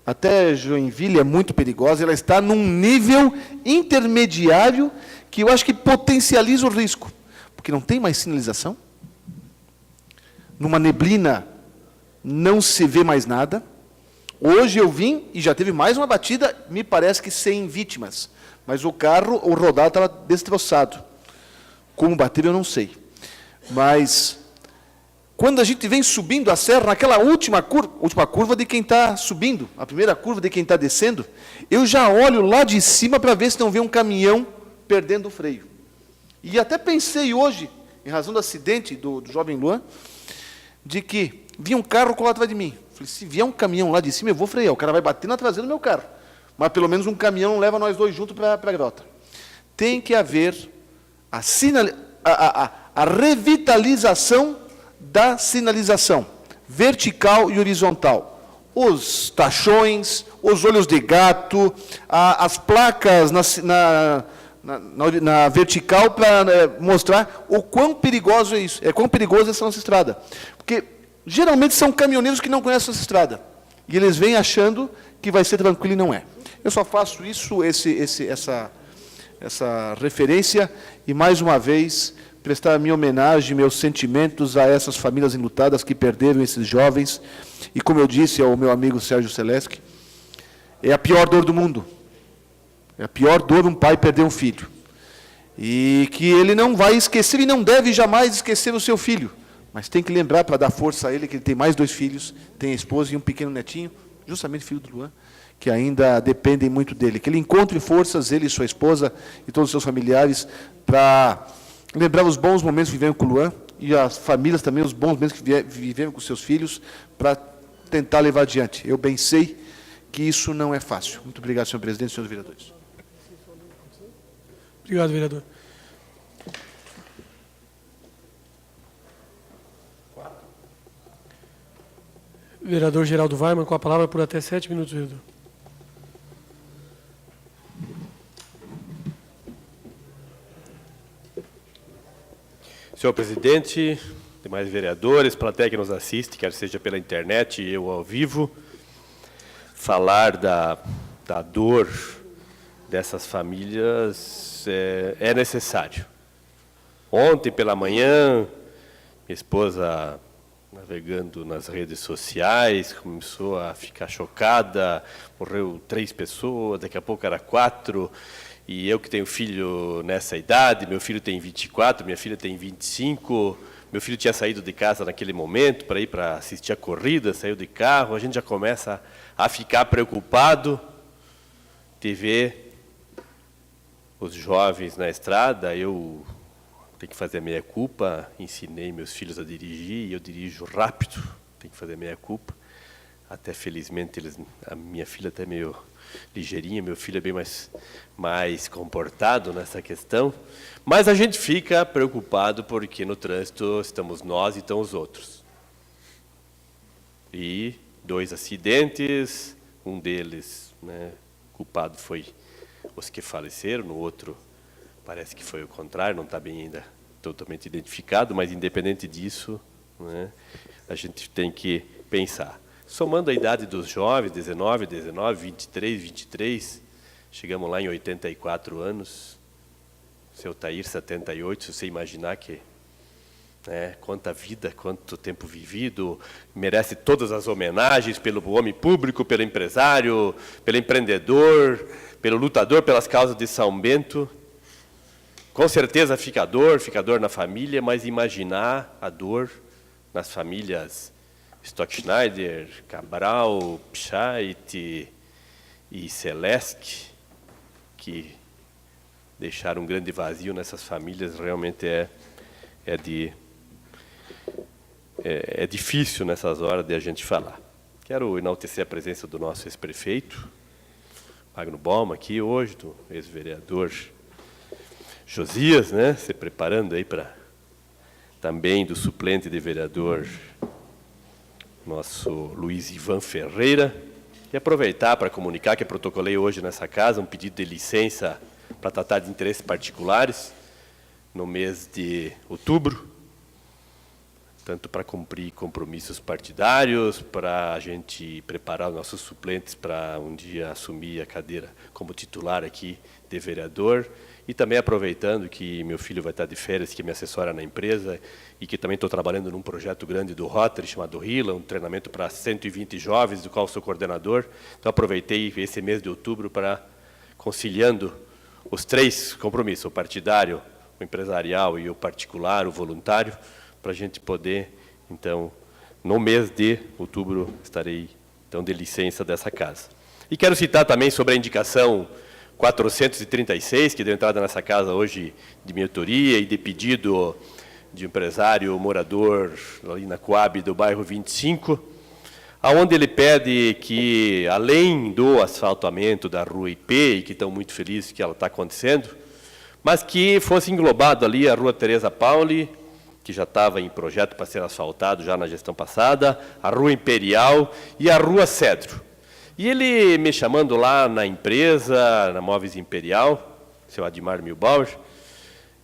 até Joinville, é muito perigosa, ela está num nível intermediário que eu acho que potencializa o risco. Porque não tem mais sinalização, numa neblina não se vê mais nada. Hoje eu vim e já teve mais uma batida, me parece que sem vítimas, mas o rodado estava destroçado. Como bater eu não sei. Mas, quando a gente vem subindo a serra, naquela última curva de quem está subindo, a primeira curva de quem está descendo, eu já olho lá de cima para ver se não vê um caminhão perdendo o freio. E até pensei hoje, em razão do acidente do jovem Luan, de que vinha um carro colado atrás de mim. Falei, se vier um caminhão lá de cima, eu vou frear. O cara vai bater na traseira do meu carro. Mas pelo menos um caminhão não leva nós dois juntos para a grota. Tem que haver a revitalização da sinalização, vertical e horizontal. Os tachões, os olhos de gato, as placas na vertical para mostrar o quão perigoso é isso, quão perigosa é essa nossa estrada. Porque geralmente são caminhoneiros que não conhecem essa estrada. E eles vêm achando que vai ser tranquilo e não é. Eu só faço isso, essa referência, e mais uma vez prestar a minha homenagem, meus sentimentos a essas famílias enlutadas que perderam esses jovens. E como eu disse ao meu amigo Sérgio Seleski, é a pior dor do mundo. É a pior dor um pai perder um filho. E que ele não vai esquecer e não deve jamais esquecer o seu filho. Mas tem que lembrar, para dar força a ele, que ele tem mais 2 filhos, tem a esposa e um pequeno netinho, justamente filho do Luan, que ainda dependem muito dele. Que ele encontre forças, ele e sua esposa e todos os seus familiares, para lembrar os bons momentos que vivemos com o Luan, e as famílias também, os bons momentos que vivemos com seus filhos, para tentar levar adiante. Eu bem sei que isso não é fácil. Muito obrigado, senhor presidente e senhores vereadores. Obrigado, vereador. Vereador Geraldo Weimann, com a palavra por até 7 minutos, vereador. Senhor presidente, demais vereadores, plateia que nos assiste, quer seja pela internet e eu ao vivo, falar da dor dessas famílias é necessário. Ontem pela manhã, minha esposa, navegando nas redes sociais, começou a ficar chocada, morreu 3 pessoas, daqui a pouco era 4, e eu que tenho filho nessa idade, meu filho tem 24, minha filha tem 25, meu filho tinha saído de casa naquele momento para ir para assistir a corrida, saiu de carro, a gente já começa a ficar preocupado de ver os jovens na estrada. Eu tenho que fazer a meia-culpa, ensinei meus filhos a dirigir, e eu dirijo rápido, tenho que fazer a meia-culpa. Até, felizmente, a minha filha até meio ligeirinha, meu filho é bem mais comportado nessa questão. Mas a gente fica preocupado porque no trânsito estamos nós e estão os outros. E 2 acidentes, um deles, culpado foi os que faleceram, no outro parece que foi o contrário, não está bem ainda totalmente identificado, mas independente disso, a gente tem que pensar. Somando a idade dos jovens, 19, 23, 23, chegamos lá em 84 anos, seu Tair 78, se você imaginar que né? Quanta vida, quanto tempo vivido, merece todas as homenagens pelo homem público, pelo empresário, pelo empreendedor, pelo lutador pelas causas de São Bento. Com certeza fica dor na família, mas imaginar a dor nas famílias Stockschneider, Cabral, Pschait e Celeste, que deixaram um grande vazio nessas famílias, realmente é difícil nessas horas de a gente falar. Quero enaltecer a presença do nosso ex-prefeito, Magno Bauman, aqui hoje, do ex-vereador Josias, né, se preparando aí para também do suplente de vereador, nosso Luiz Ivan Ferreira, e aproveitar para comunicar que eu protocolei hoje nessa casa um pedido de licença para tratar de interesses particulares no mês de outubro, tanto para cumprir compromissos partidários, para a gente preparar os nossos suplentes para um dia assumir a cadeira como titular aqui de vereador, e também aproveitando que meu filho vai estar de férias, que me assessora na empresa, e que também estou trabalhando num projeto grande do Rotary, chamado RILA, um treinamento para 120 jovens, do qual sou coordenador. Então, aproveitei esse mês de outubro para, conciliando os 3 compromissos, o partidário, o empresarial e o particular, o voluntário, para a gente poder, então, no mês de outubro, estarei, então, de licença dessa casa. E quero citar também sobre a indicação 436, que deu entrada nessa casa hoje de minha autoria e de pedido de um empresário morador ali na Coab do bairro 25, aonde ele pede que, além do asfaltamento da rua IP, e que estão muito felizes que ela está acontecendo, mas que fosse englobado ali a rua Teresa Pauli, que já estava em projeto para ser asfaltado já na gestão passada, a rua Imperial e a rua Cedro. E ele me chamando lá na empresa, na Móveis Imperial, seu Admar Milbauer,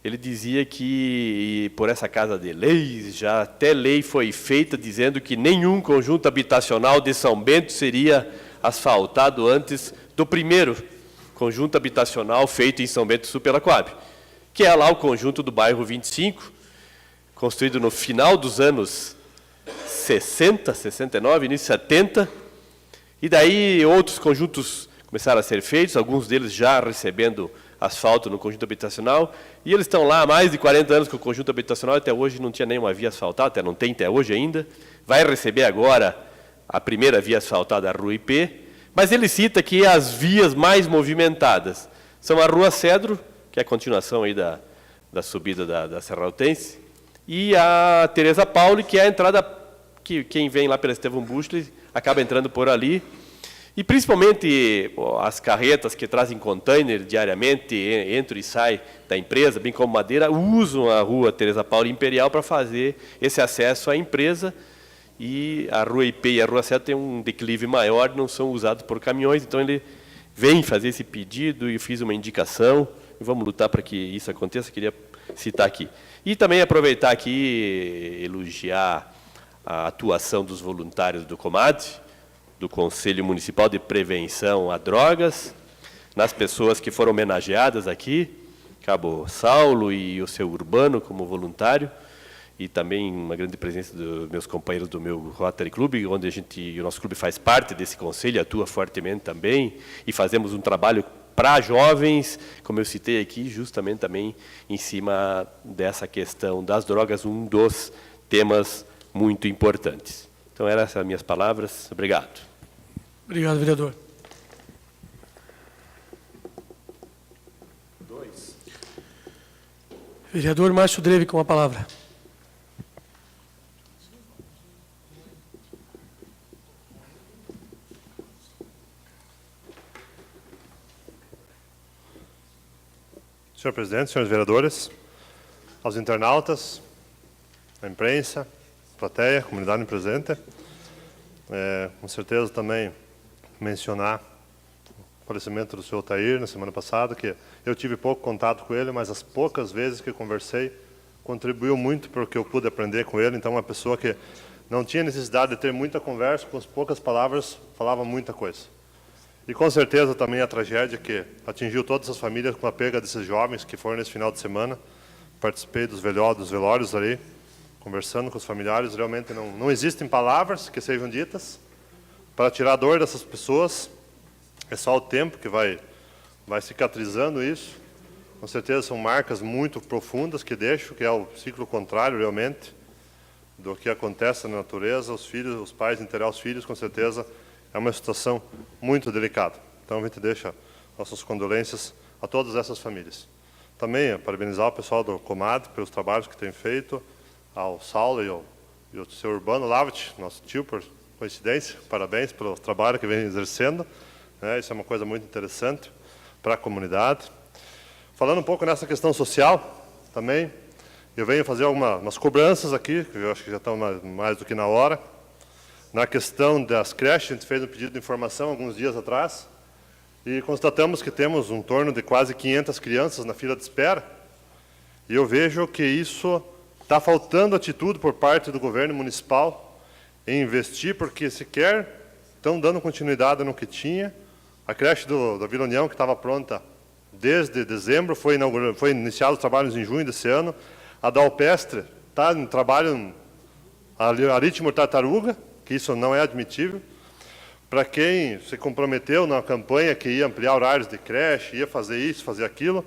ele dizia que por essa casa de leis, já até lei foi feita dizendo que nenhum conjunto habitacional de São Bento seria asfaltado antes do primeiro conjunto habitacional feito em São Bento do Sul pela Coab, que é lá o conjunto do bairro 25, construído no final dos anos 60, 69, início 70, e daí outros conjuntos começaram a ser feitos, alguns deles já recebendo asfalto no conjunto habitacional, e eles estão lá há mais de 40 anos com o conjunto habitacional, até hoje não tinha nenhuma via asfaltada, até não tem até hoje ainda, vai receber agora a primeira via asfaltada, a Rua IP, mas ele cita que as vias mais movimentadas são a Rua Cedro, que é a continuação aí da subida da Serra Altense, e a Teresa Pauli, que é a entrada que quem vem lá pela Estevão Buschli acaba entrando por ali, e principalmente as carretas que trazem container diariamente, entram e saem da empresa, bem como madeira, usam a rua Teresa Pauli Imperial para fazer esse acesso à empresa, e a rua IP e a rua Cedro têm um declive maior, não são usados por caminhões, então ele vem fazer esse pedido e fiz uma indicação, e vamos lutar para que isso aconteça, queria citar aqui. E também aproveitar aqui, elogiar a atuação dos voluntários do COMAD, do Conselho Municipal de Prevenção a Drogas, nas pessoas que foram homenageadas aqui, Cabo Saulo e o seu Urbano como voluntário, e também uma grande presença dos meus companheiros do meu Rotary Club, onde o nosso clube faz parte desse conselho, atua fortemente também, e fazemos um trabalho para jovens, como eu citei aqui, justamente também em cima dessa questão das drogas, um dos temas muito importantes. Então, eram essas as minhas palavras. Obrigado. Obrigado, vereador. Vereador Márcio Dreve, com a palavra. Senhor presidente, senhores vereadores, aos internautas, à imprensa, plateia, comunidade presente, com certeza também mencionar o falecimento do senhor Otair na semana passada, que eu tive pouco contato com ele, mas as poucas vezes que conversei, contribuiu muito para o que eu pude aprender com ele. Então, uma pessoa que não tinha necessidade de ter muita conversa, com as poucas palavras, falava muita coisa. E com certeza também a tragédia que atingiu todas as famílias com a perda desses jovens que foram nesse final de semana. Participei dos velórios ali, conversando com os familiares, realmente não existem palavras que sejam ditas para tirar a dor dessas pessoas. É só o tempo que vai cicatrizando isso. Com certeza são marcas muito profundas que deixam, que é o ciclo contrário, realmente, do que acontece na natureza. Os pais enterrar os filhos, com certeza, é uma situação muito delicada. Então, a gente deixa nossas condolências a todas essas famílias. Também parabenizar o pessoal do Comad pelos trabalhos que tem feito, ao Saulo e ao seu Urbano Lavat, nosso tio, por coincidência. Parabéns pelo trabalho que vem exercendo. Isso é uma coisa muito interessante para a comunidade. Falando um pouco nessa questão social, também, eu venho fazer algumas cobranças aqui, que eu acho que já estão mais do que na hora. Na questão das creches, a gente fez um pedido de informação alguns dias atrás, e constatamos que temos um torno de quase 500 crianças na fila de espera, e eu vejo que isso está faltando atitude por parte do governo municipal em investir, porque sequer estão dando continuidade no que tinha. A creche da Vila União, que estava pronta desde dezembro, foi iniciado os trabalhos em junho desse ano. A da Alpestre está em trabalho a ritmo tartaruga, que isso não é admitível. Para quem se comprometeu na campanha que ia ampliar horários de creche, ia fazer isso, fazer aquilo,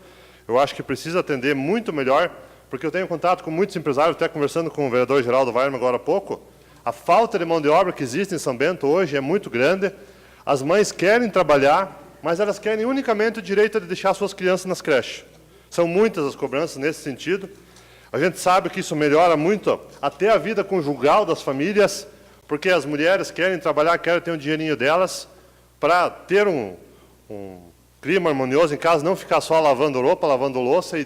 eu acho que precisa atender muito melhor, porque eu tenho contato com muitos empresários, até conversando com o vereador Geraldo Weirman agora há pouco. A falta de mão de obra que existe em São Bento hoje é muito grande. As mães querem trabalhar, mas elas querem unicamente o direito de deixar suas crianças nas creches. São muitas as cobranças nesse sentido. A gente sabe que isso melhora muito até a vida conjugal das famílias, porque as mulheres querem trabalhar, querem ter um dinheirinho delas, para ter um clima harmonioso em casa, não ficar só lavando roupa, lavando louça, e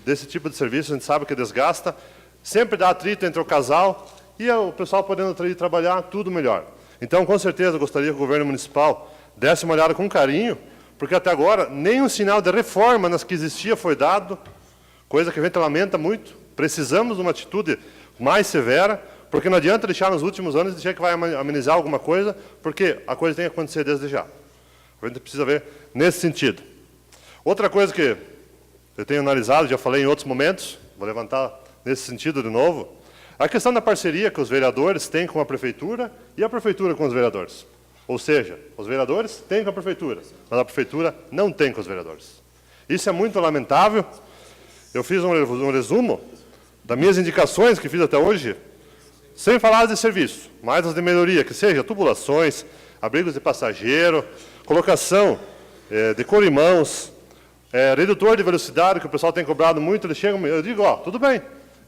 desse tipo de serviço a gente sabe que desgasta. Sempre dá atrito entre o casal, e o pessoal podendo ir trabalhar, tudo melhor. Então, com certeza, eu gostaria que o governo municipal desse uma olhada com carinho, porque até agora nenhum sinal de reforma nas que existia foi dado, coisa que a gente lamenta muito. Precisamos de uma atitude mais severa, porque não adianta deixar nos últimos anos e dizer que vai amenizar alguma coisa, porque a coisa tem que acontecer desde já. A gente precisa ver nesse sentido. Outra coisa que eu tenho analisado, já falei em outros momentos, vou levantar nesse sentido de novo, a questão da parceria que os vereadores têm com a prefeitura e a prefeitura com os vereadores. Ou seja, os vereadores têm com a prefeitura, mas a prefeitura não tem com os vereadores. Isso é muito lamentável. Eu fiz um resumo das minhas indicações que fiz até hoje, sem falar de serviço, mas as de melhoria, que seja tubulações, abrigos de passageiro, colocação de corrimãos, redutor de velocidade, que o pessoal tem cobrado muito. Eles chegam, eu digo, tudo bem.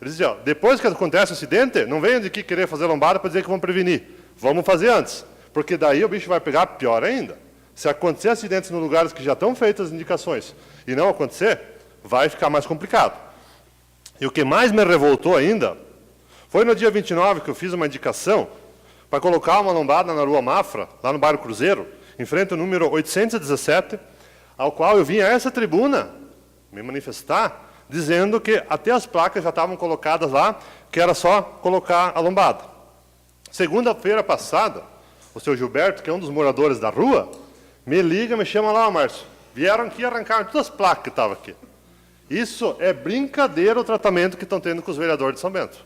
Eles dizem, depois que acontece o acidente, não venham de aqui querer fazer lombada para dizer que vão prevenir. Vamos fazer antes, porque daí o bicho vai pegar pior ainda. Se acontecer acidentes nos lugares que já estão feitas as indicações e não acontecer, vai ficar mais complicado. E o que mais me revoltou ainda foi no dia 29 que eu fiz uma indicação para colocar uma lombada na Rua Mafra, lá no bairro Cruzeiro, em frente ao número 817, ao qual eu vim a essa tribuna me manifestar, dizendo que até as placas já estavam colocadas lá, que era só colocar a lombada. Segunda-feira passada, o seu Gilberto, que é um dos moradores da rua, me liga, me chama lá, Márcio, vieram aqui arrancar todas as placas que estavam aqui. Isso é brincadeira o tratamento que estão tendo com os vereadores de São Bento.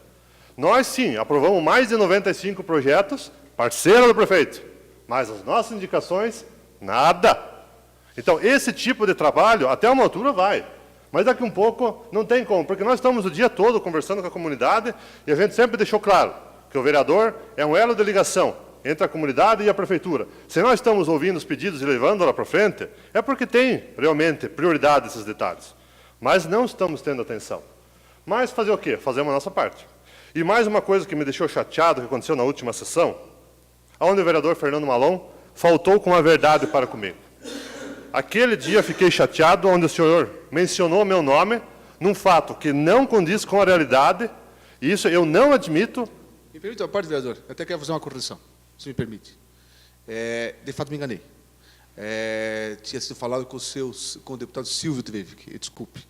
Nós, sim, aprovamos mais de 95 projetos, parceiro do prefeito, mas as nossas indicações, nada. Então, esse tipo de trabalho, até uma altura vai, mas daqui um pouco não tem como, porque nós estamos o dia todo conversando com a comunidade e a gente sempre deixou claro que o vereador é um elo de ligação entre a comunidade e a prefeitura. Se nós estamos ouvindo os pedidos e levando lá para frente, é porque tem realmente prioridade esses detalhes. Mas não estamos tendo atenção. Mas fazer o quê? Fazemos a nossa parte. E mais uma coisa que me deixou chateado, que aconteceu na última sessão, onde o vereador Fernando Malon faltou com a verdade para comigo. Aquele dia fiquei chateado, onde o senhor mencionou meu nome, num fato que não condiz com a realidade, e isso eu não admito. Me permite uma parte, vereador? Eu até quero fazer uma correção, se me permite. De fato, me enganei. Tinha sido falado com o deputado Silvio Drevik, desculpe.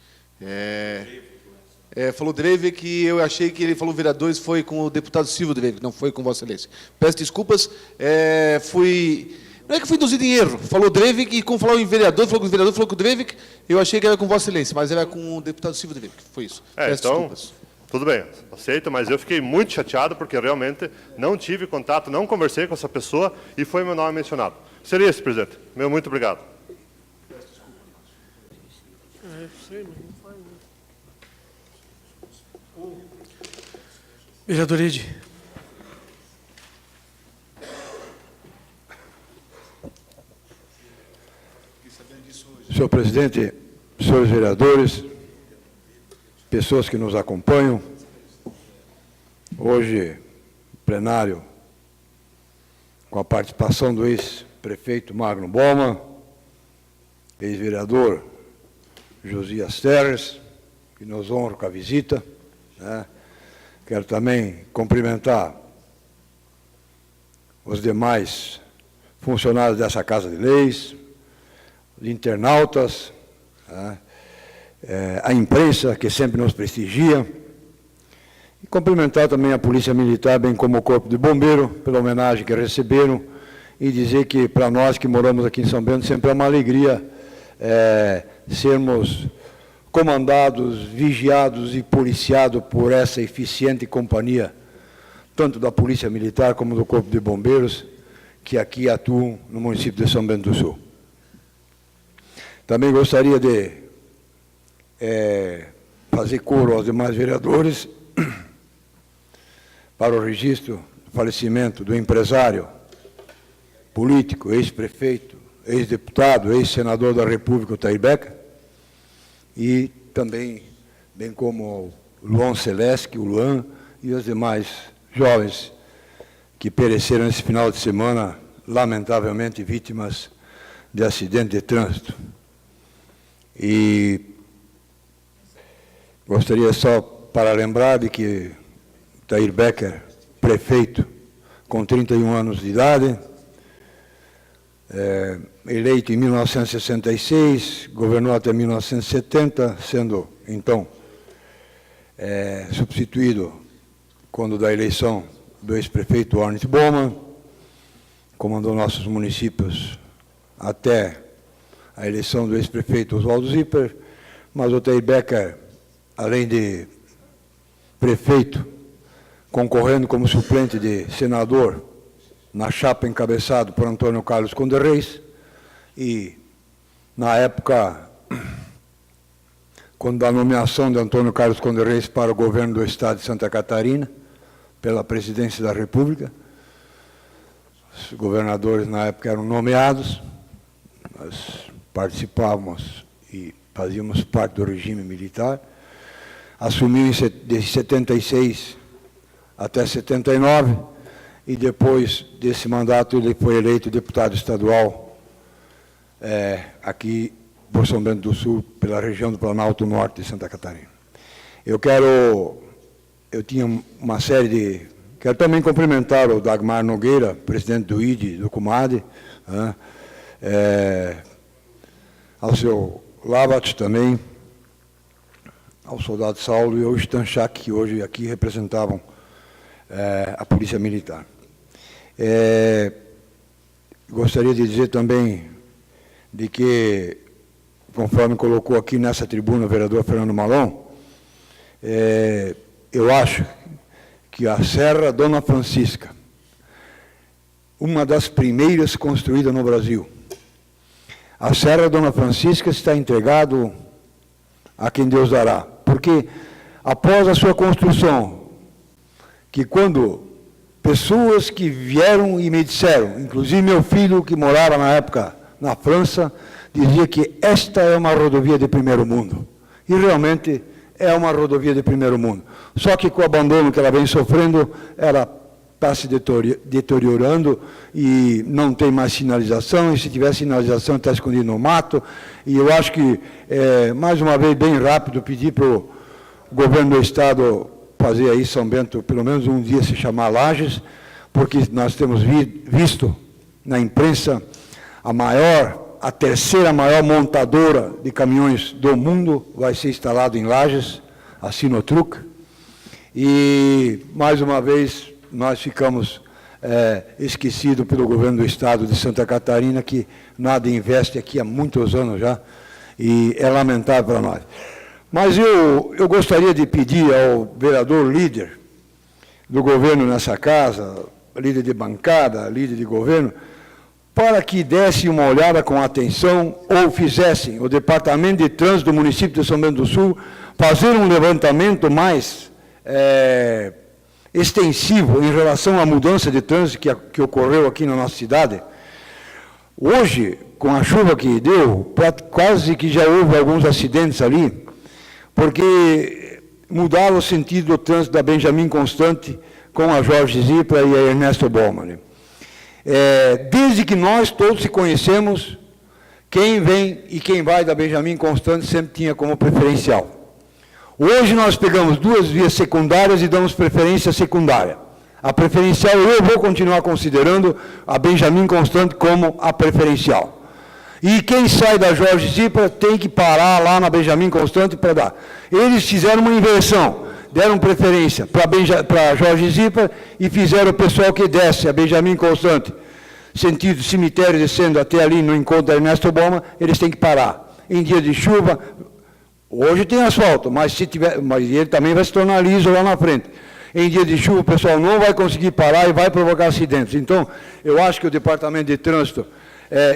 Falou Drevik e eu achei que ele falou vereadores, foi com o deputado Silvio Drevik, não foi com Vossa Excelência. Peço desculpas, não é que fui induzido em erro, falou Drevik e como falou em vereador, falou com o vereador, falou com o Drevik, eu achei que era com Vossa Excelência, mas era com o deputado Silvio Drevik, foi isso. Peço então, desculpas. Tudo bem, aceito, mas eu fiquei muito chateado porque realmente não tive contato, não conversei com essa pessoa e foi meu nome mencionado. Seria isso, presidente. Meu muito obrigado. Vereador Ide. Senhor presidente, senhores vereadores, pessoas que nos acompanham, hoje, plenário, com a participação do ex-prefeito Magno Boma, ex-vereador Josias Terres, que nos honra com a visita, né? Quero também cumprimentar os demais funcionários dessa Casa de Leis, os internautas, né? A imprensa, que sempre nos prestigia, e cumprimentar também a Polícia Militar, bem como o Corpo de Bombeiro, pela homenagem que receberam, e dizer que, para nós que moramos aqui em São Bento, sempre é uma alegria sermos comandados, vigiados e policiados por essa eficiente companhia, tanto da Polícia Militar como do Corpo de Bombeiros, que aqui atuam no município de São Bento do Sul. Também gostaria de fazer coro aos demais vereadores para o registro do falecimento do empresário, político, ex-prefeito, ex-deputado, ex-senador da República, Otair Becker, e também, bem como o Luan Celeste, o Luan, e os demais jovens que pereceram nesse final de semana, lamentavelmente vítimas de acidente de trânsito. E gostaria só para lembrar de que Otair Becker, prefeito, com 31 anos de idade, eleito em 1966, governou até 1970, sendo, então, substituído, quando da eleição do ex-prefeito Ornit Bowman, comandou nossos municípios até a eleição do ex-prefeito Oswaldo Zipper, mas o Otair Becker, além de prefeito, concorrendo como suplente de senador na chapa encabeçado por Antônio Carlos Conde Reis, e, na época, quando da nomeação de Antônio Carlos Conde Reis para o governo do Estado de Santa Catarina, pela presidência da República, os governadores, na época, eram nomeados, nós participávamos e fazíamos parte do regime militar, assumiu de 76 até 79, e depois desse mandato ele foi eleito deputado estadual aqui por São Bento do Sul, pela região do Planalto Norte de Santa Catarina. Eu tinha uma série de... Quero também cumprimentar o Dagmar Nogueira, presidente do ID, do Comad, ao seu Lavat também, ao soldado Saulo e ao Stanchak, que hoje aqui representavam a Polícia Militar. Gostaria de dizer também de que, conforme colocou aqui nessa tribuna o vereador Fernando Malon, eu acho que a Serra Dona Francisca, uma das primeiras construídas no Brasil, a Serra Dona Francisca está entregado a quem Deus dará, porque após a sua construção, que quando pessoas que vieram e me disseram, inclusive meu filho que morava na época na França, dizia que esta é uma rodovia de primeiro mundo. E realmente é uma rodovia de primeiro mundo. Só que com o abandono que ela vem sofrendo, ela está se deteriorando e não tem mais sinalização, e se tiver sinalização está escondido no mato. E eu acho que, mais uma vez, bem rápido, pedir para o governo do Estado fazer aí São Bento, pelo menos um dia, se chamar Lages, porque nós temos visto na imprensa a terceira maior montadora de caminhões do mundo vai ser instalada em Lages, a Sinotruc, e, mais uma vez, nós ficamos esquecidos pelo governo do Estado de Santa Catarina, que nada investe aqui há muitos anos já, e é lamentável para nós. Mas eu gostaria de pedir ao vereador líder do governo nessa casa, líder de bancada, líder de governo, para que desse uma olhada com atenção ou fizessem o Departamento de Trânsito do município de São Bento do Sul fazer um levantamento mais extensivo em relação à mudança de trânsito que ocorreu aqui na nossa cidade. Hoje, com a chuva que deu, quase que já houve alguns acidentes ali, porque mudaram o sentido do trânsito da Benjamin Constante com a Jorge Zipra e a Ernesto Baumann. Desde que nós todos se conhecemos, quem vem e quem vai da Benjamin Constante sempre tinha como preferencial. Hoje nós pegamos duas vias secundárias e damos preferência secundária. A preferencial eu vou continuar considerando a Benjamin Constante como a preferencial. E quem sai da Jorge Zipra tem que parar lá na Benjamin Constante para dar. Eles fizeram uma inversão, deram preferência para Jorge Zipra e fizeram o pessoal que desce a Benjamin Constante, sentido cemitério descendo até ali no encontro da Ernesto Baumann, eles têm que parar. Em dia de chuva, hoje tem asfalto, mas ele também vai se tornar liso lá na frente. Em dia de chuva, o pessoal não vai conseguir parar e vai provocar acidentes. Então, eu acho que o Departamento de Trânsito,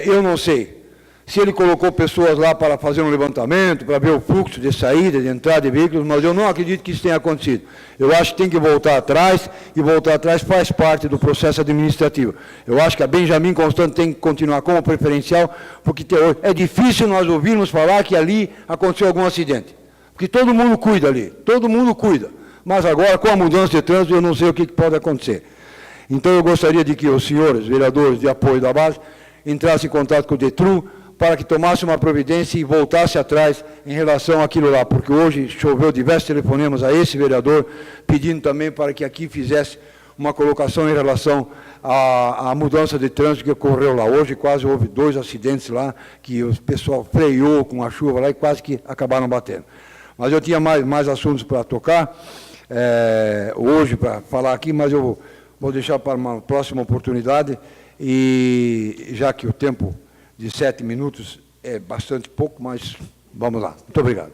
eu não sei se ele colocou pessoas lá para fazer um levantamento, para ver o fluxo de saída, de entrada de veículos, mas eu não acredito que isso tenha acontecido. Eu acho que tem que voltar atrás, e voltar atrás faz parte do processo administrativo. Eu acho que a Benjamin Constante tem que continuar como preferencial, porque é difícil nós ouvirmos falar que ali aconteceu algum acidente. Porque todo mundo cuida ali, todo mundo cuida. Mas agora, com a mudança de trânsito, eu não sei o que pode acontecer. Então, eu gostaria de que os senhores, vereadores de apoio da base, entrassem em contato com o DETRU, para que tomasse uma providência e voltasse atrás em relação àquilo lá, porque hoje choveu diversos telefonemas a esse vereador, pedindo também para que aqui fizesse uma colocação em relação à mudança de trânsito que ocorreu lá. Hoje quase houve 2 acidentes lá, que o pessoal freou com a chuva lá e quase que acabaram batendo. Mas eu tinha mais assuntos para tocar, hoje para falar aqui, mas eu vou deixar para uma próxima oportunidade, e já que o tempo de 7 minutos é bastante pouco, mas vamos lá. Muito obrigado.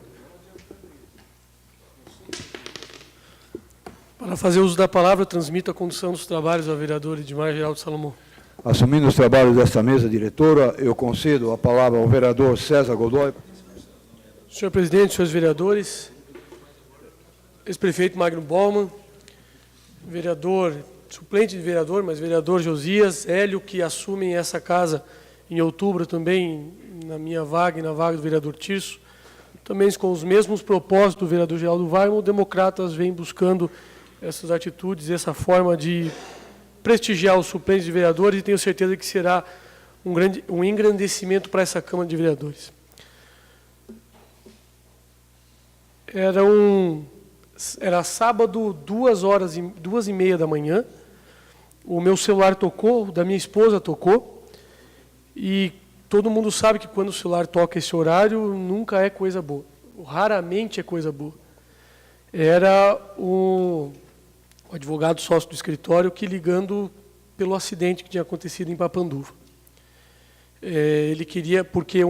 Para fazer uso da palavra, transmito a condução dos trabalhos ao vereador Edmar Geraldo Salomão. Assumindo os trabalhos desta mesa diretora, eu concedo a palavra ao vereador César Godoy. Senhor presidente, senhores vereadores, ex-prefeito Magno Baumann, vereador, suplente de vereador, mas vereador Josias, Hélio, que assumem essa casa em outubro também, na minha vaga e na vaga do vereador Tirso, também com os mesmos propósitos do vereador Geraldo Weimel, o Democratas vem buscando essas atitudes, essa forma de prestigiar os suplentes de vereadores, e tenho certeza que será um engrandecimento para essa Câmara de Vereadores. Era sábado, 2h30 da manhã, o meu celular tocou, o da minha esposa tocou, e todo mundo sabe que quando o celular toca esse horário, nunca é coisa boa. Raramente é coisa boa. Era o advogado sócio do escritório que ligando pelo acidente que tinha acontecido em Papanduva. Ele queria, porque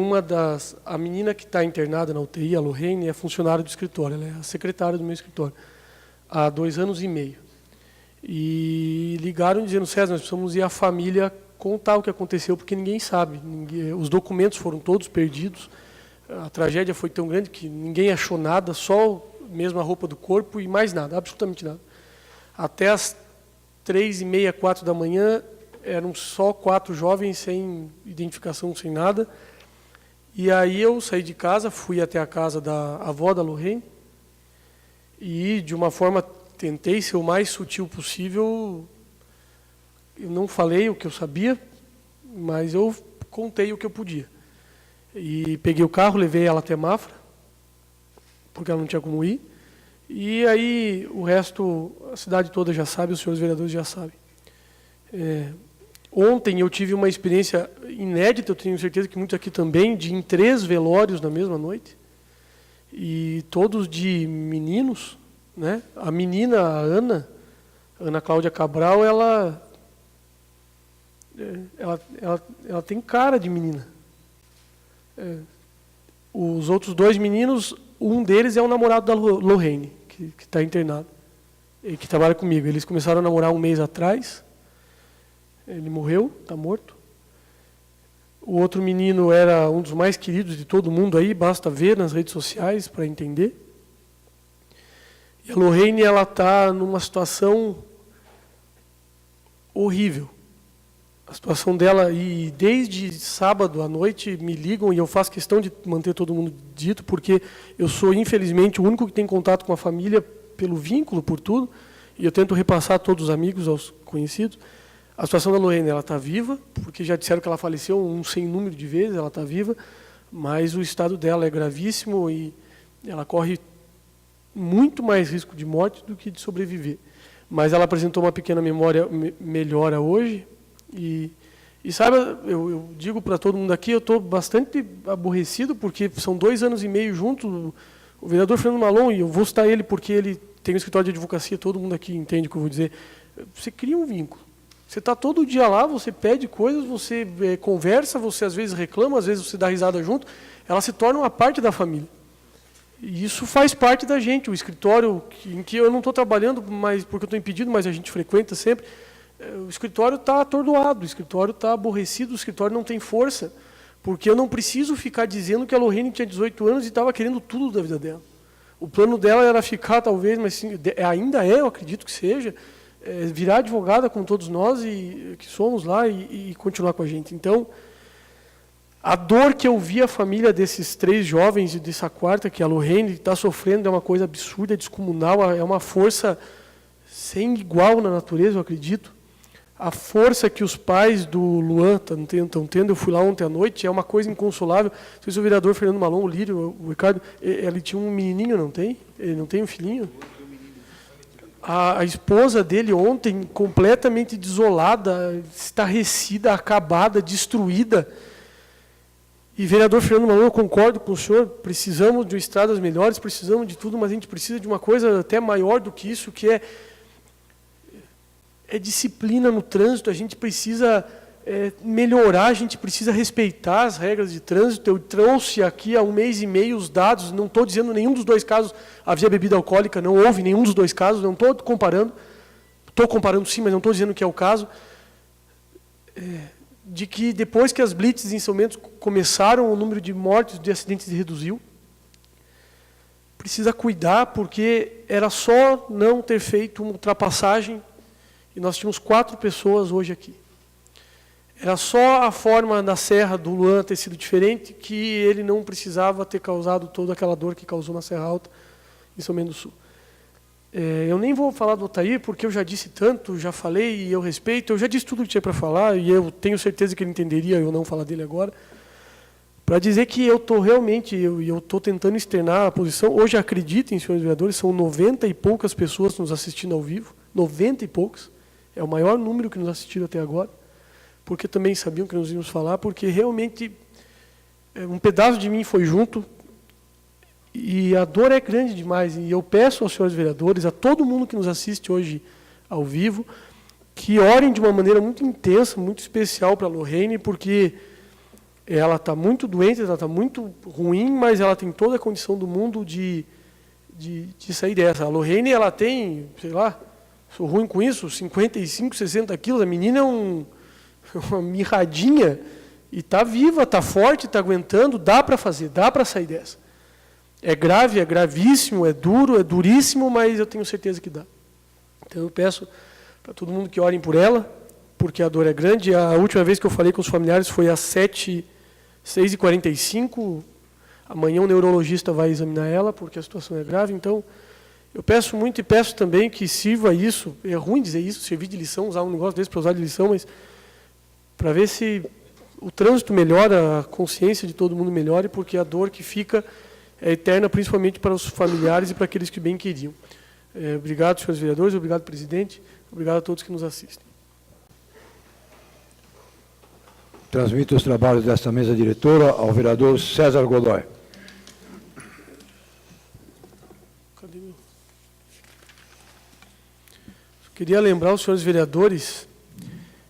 a menina que está internada na UTI, a Lorraine, é funcionária do escritório, ela é a secretária do meu escritório, há 2 anos e meio. E ligaram dizendo: César, nós precisamos ir à família contar o que aconteceu, porque ninguém sabe. Os documentos foram todos perdidos, a tragédia foi tão grande que ninguém achou nada, só mesmo a roupa do corpo e mais nada, absolutamente nada. Até as 3h30, 4 da manhã, eram só 4 jovens sem identificação, sem nada. E aí eu saí de casa, fui até a casa da avó da Lorraine, e de uma forma, tentei ser o mais sutil possível. Eu não falei o que eu sabia, mas eu contei o que eu podia. E peguei o carro, levei ela até Mafra, porque ela não tinha como ir. E aí o resto, a cidade toda já sabe, os senhores vereadores já sabem. Ontem eu tive uma experiência inédita, eu tenho certeza que muitos aqui também, de ir em 3 velórios na mesma noite. E todos de meninos, né? A menina, a Ana Cláudia Cabral, ela tem cara de menina. Os outros 2 meninos, Um deles é o namorado da Lorraine, que está internado, e que trabalha comigo. Eles começaram a namorar 1 mês atrás. Ele morreu, está morto. O outro menino era um dos mais queridos de todo mundo aí, basta ver nas redes sociais para entender. E a Lorraine, ela está numa situação horrível. A situação dela, e desde sábado à noite me ligam, e eu faço questão de manter todo mundo dito, porque eu sou, infelizmente, o único que tem contato com a família pelo vínculo, por tudo, e eu tento repassar a todos os amigos, aos conhecidos. A situação da Lorraine, ela está viva, porque já disseram que ela faleceu um sem número de vezes, ela está viva, mas o estado dela é gravíssimo e ela corre muito mais risco de morte do que de sobreviver. Mas ela apresentou uma pequena melhora hoje, e saiba, eu digo para todo mundo aqui, eu estou bastante aborrecido, porque são 2 anos e meio juntos, o vereador Fernando Malon, e eu vou citar ele porque ele tem um escritório de advocacia, todo mundo aqui entende o que eu vou dizer, você cria um vínculo. Você está todo dia lá, você pede coisas, você conversa, você às vezes reclama, às vezes você dá risada junto, ela se torna uma parte da família. E isso faz parte da gente, o escritório em que eu não estou trabalhando mais porque eu estou impedido, mas a gente frequenta sempre, o escritório está atordoado, o escritório está aborrecido, o escritório não tem força, porque eu não preciso ficar dizendo que a Lorraine tinha 18 anos e estava querendo tudo da vida dela. O plano dela era ficar, talvez, mas sim, ainda é, eu acredito que seja, virar advogada como todos nós e que somos lá e continuar com a gente. Então, a dor que eu vi a família desses 3 jovens e dessa quarta, que a Lorraine está sofrendo, é uma coisa absurda, descomunal, é uma força sem igual na natureza, eu acredito. A força que os pais do Luan estão tendo, eu fui lá ontem à noite, é uma coisa inconsolável. Não sei se o vereador Fernando Malon, o Lírio, o Ricardo, ele tinha um menininho, não tem? Ele não tem um filhinho? A esposa dele ontem, completamente desolada, estarrecida, acabada, destruída. E, vereador Fernando Malon, eu concordo com o senhor, precisamos de estradas melhores, precisamos de tudo, mas a gente precisa de uma coisa até maior do que isso, que é disciplina no trânsito. A gente precisa melhorar, a gente precisa respeitar as regras de trânsito. Eu trouxe aqui há 1 mês e meio os dados, não estou dizendo nenhum dos 2 casos havia bebida alcoólica, não houve nenhum dos 2 casos, não estou comparando sim, mas não estou dizendo que é o caso, de que depois que as blitzes em São Bento começaram, o número de mortes, de acidentes reduziu. Precisa cuidar, porque era só não ter feito uma ultrapassagem, e nós tínhamos 4 pessoas hoje aqui. Era só a forma da serra do Luan ter sido diferente, que ele não precisava ter causado toda aquela dor que causou na Serra Alta, em São Bento do Sul. Eu nem vou falar do Otair, porque eu já disse tanto, já falei e eu respeito, eu já disse tudo o que tinha para falar, e eu tenho certeza que ele entenderia eu não falar dele agora, para dizer que eu estou realmente, eu estou tentando externar a posição. Hoje, acreditem, senhores vereadores, são 90 e poucas pessoas nos assistindo ao vivo, 90 e poucos, é o maior número que nos assistiram até agora, porque também sabiam que nós íamos falar, porque realmente um pedaço de mim foi junto, e a dor é grande demais. E eu peço aos senhores vereadores, a todo mundo que nos assiste hoje ao vivo, que orem de uma maneira muito intensa, muito especial para a Lorraine, porque ela está muito doente, ela está muito ruim, mas ela tem toda a condição do mundo de sair dessa. A Lorraine, ela tem, sei lá, sou ruim com isso, 55, 60 quilos, a menina é uma mirradinha, e está viva, está forte, está aguentando, dá para fazer, dá para sair dessa. É grave, é gravíssimo, é duro, é duríssimo, mas eu tenho certeza que dá. Então eu peço para todo mundo que orem por ela, porque a dor é grande. A última vez que eu falei com os familiares foi às 6h45. Amanhã o neurologista vai examinar ela, porque a situação é grave. Então, eu peço muito e peço também que sirva isso, é ruim dizer isso, servir de lição, usar um negócio desse para usar de lição, mas para ver se o trânsito melhora, a consciência de todo mundo melhore, porque a dor que fica é eterna, principalmente para os familiares e para aqueles que bem queriam. Obrigado, senhores vereadores, obrigado, presidente, obrigado a todos que nos assistem. Transmito os trabalhos desta mesa diretora ao vereador César Godoy. Cadê meu? Queria lembrar os senhores vereadores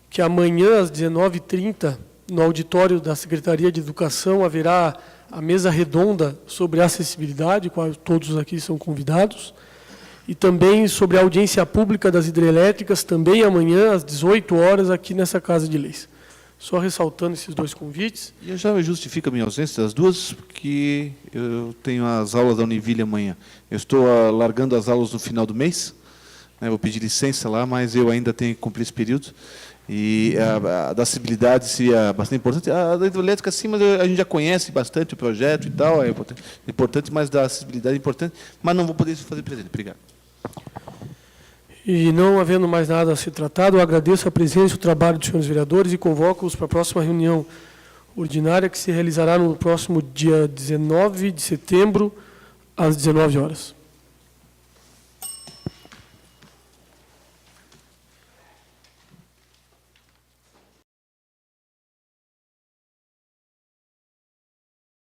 que amanhã, às 19h30, no auditório da Secretaria de Educação, haverá a mesa redonda sobre acessibilidade, qual todos aqui são convidados, e também sobre a audiência pública das hidrelétricas, também amanhã, às 18 horas, aqui nessa Casa de Leis. Só ressaltando esses dois convites. E eu já justifico a minha ausência das duas, porque eu tenho as aulas da Univille amanhã. Eu estou largando as aulas no final do mês, né, vou pedir licença lá, mas eu ainda tenho que cumprir esse período. E a da acessibilidade seria bastante importante. A da hidrelétrica, sim, mas a gente já conhece bastante o projeto e tal, é importante, mas da acessibilidade é importante, mas não vou poder fazer presente. Obrigado. E não havendo mais nada a ser tratado, eu agradeço a presença e o trabalho dos senhores vereadores e convoco-os para a próxima reunião ordinária, que se realizará no próximo dia 19 de setembro, às 19 horas.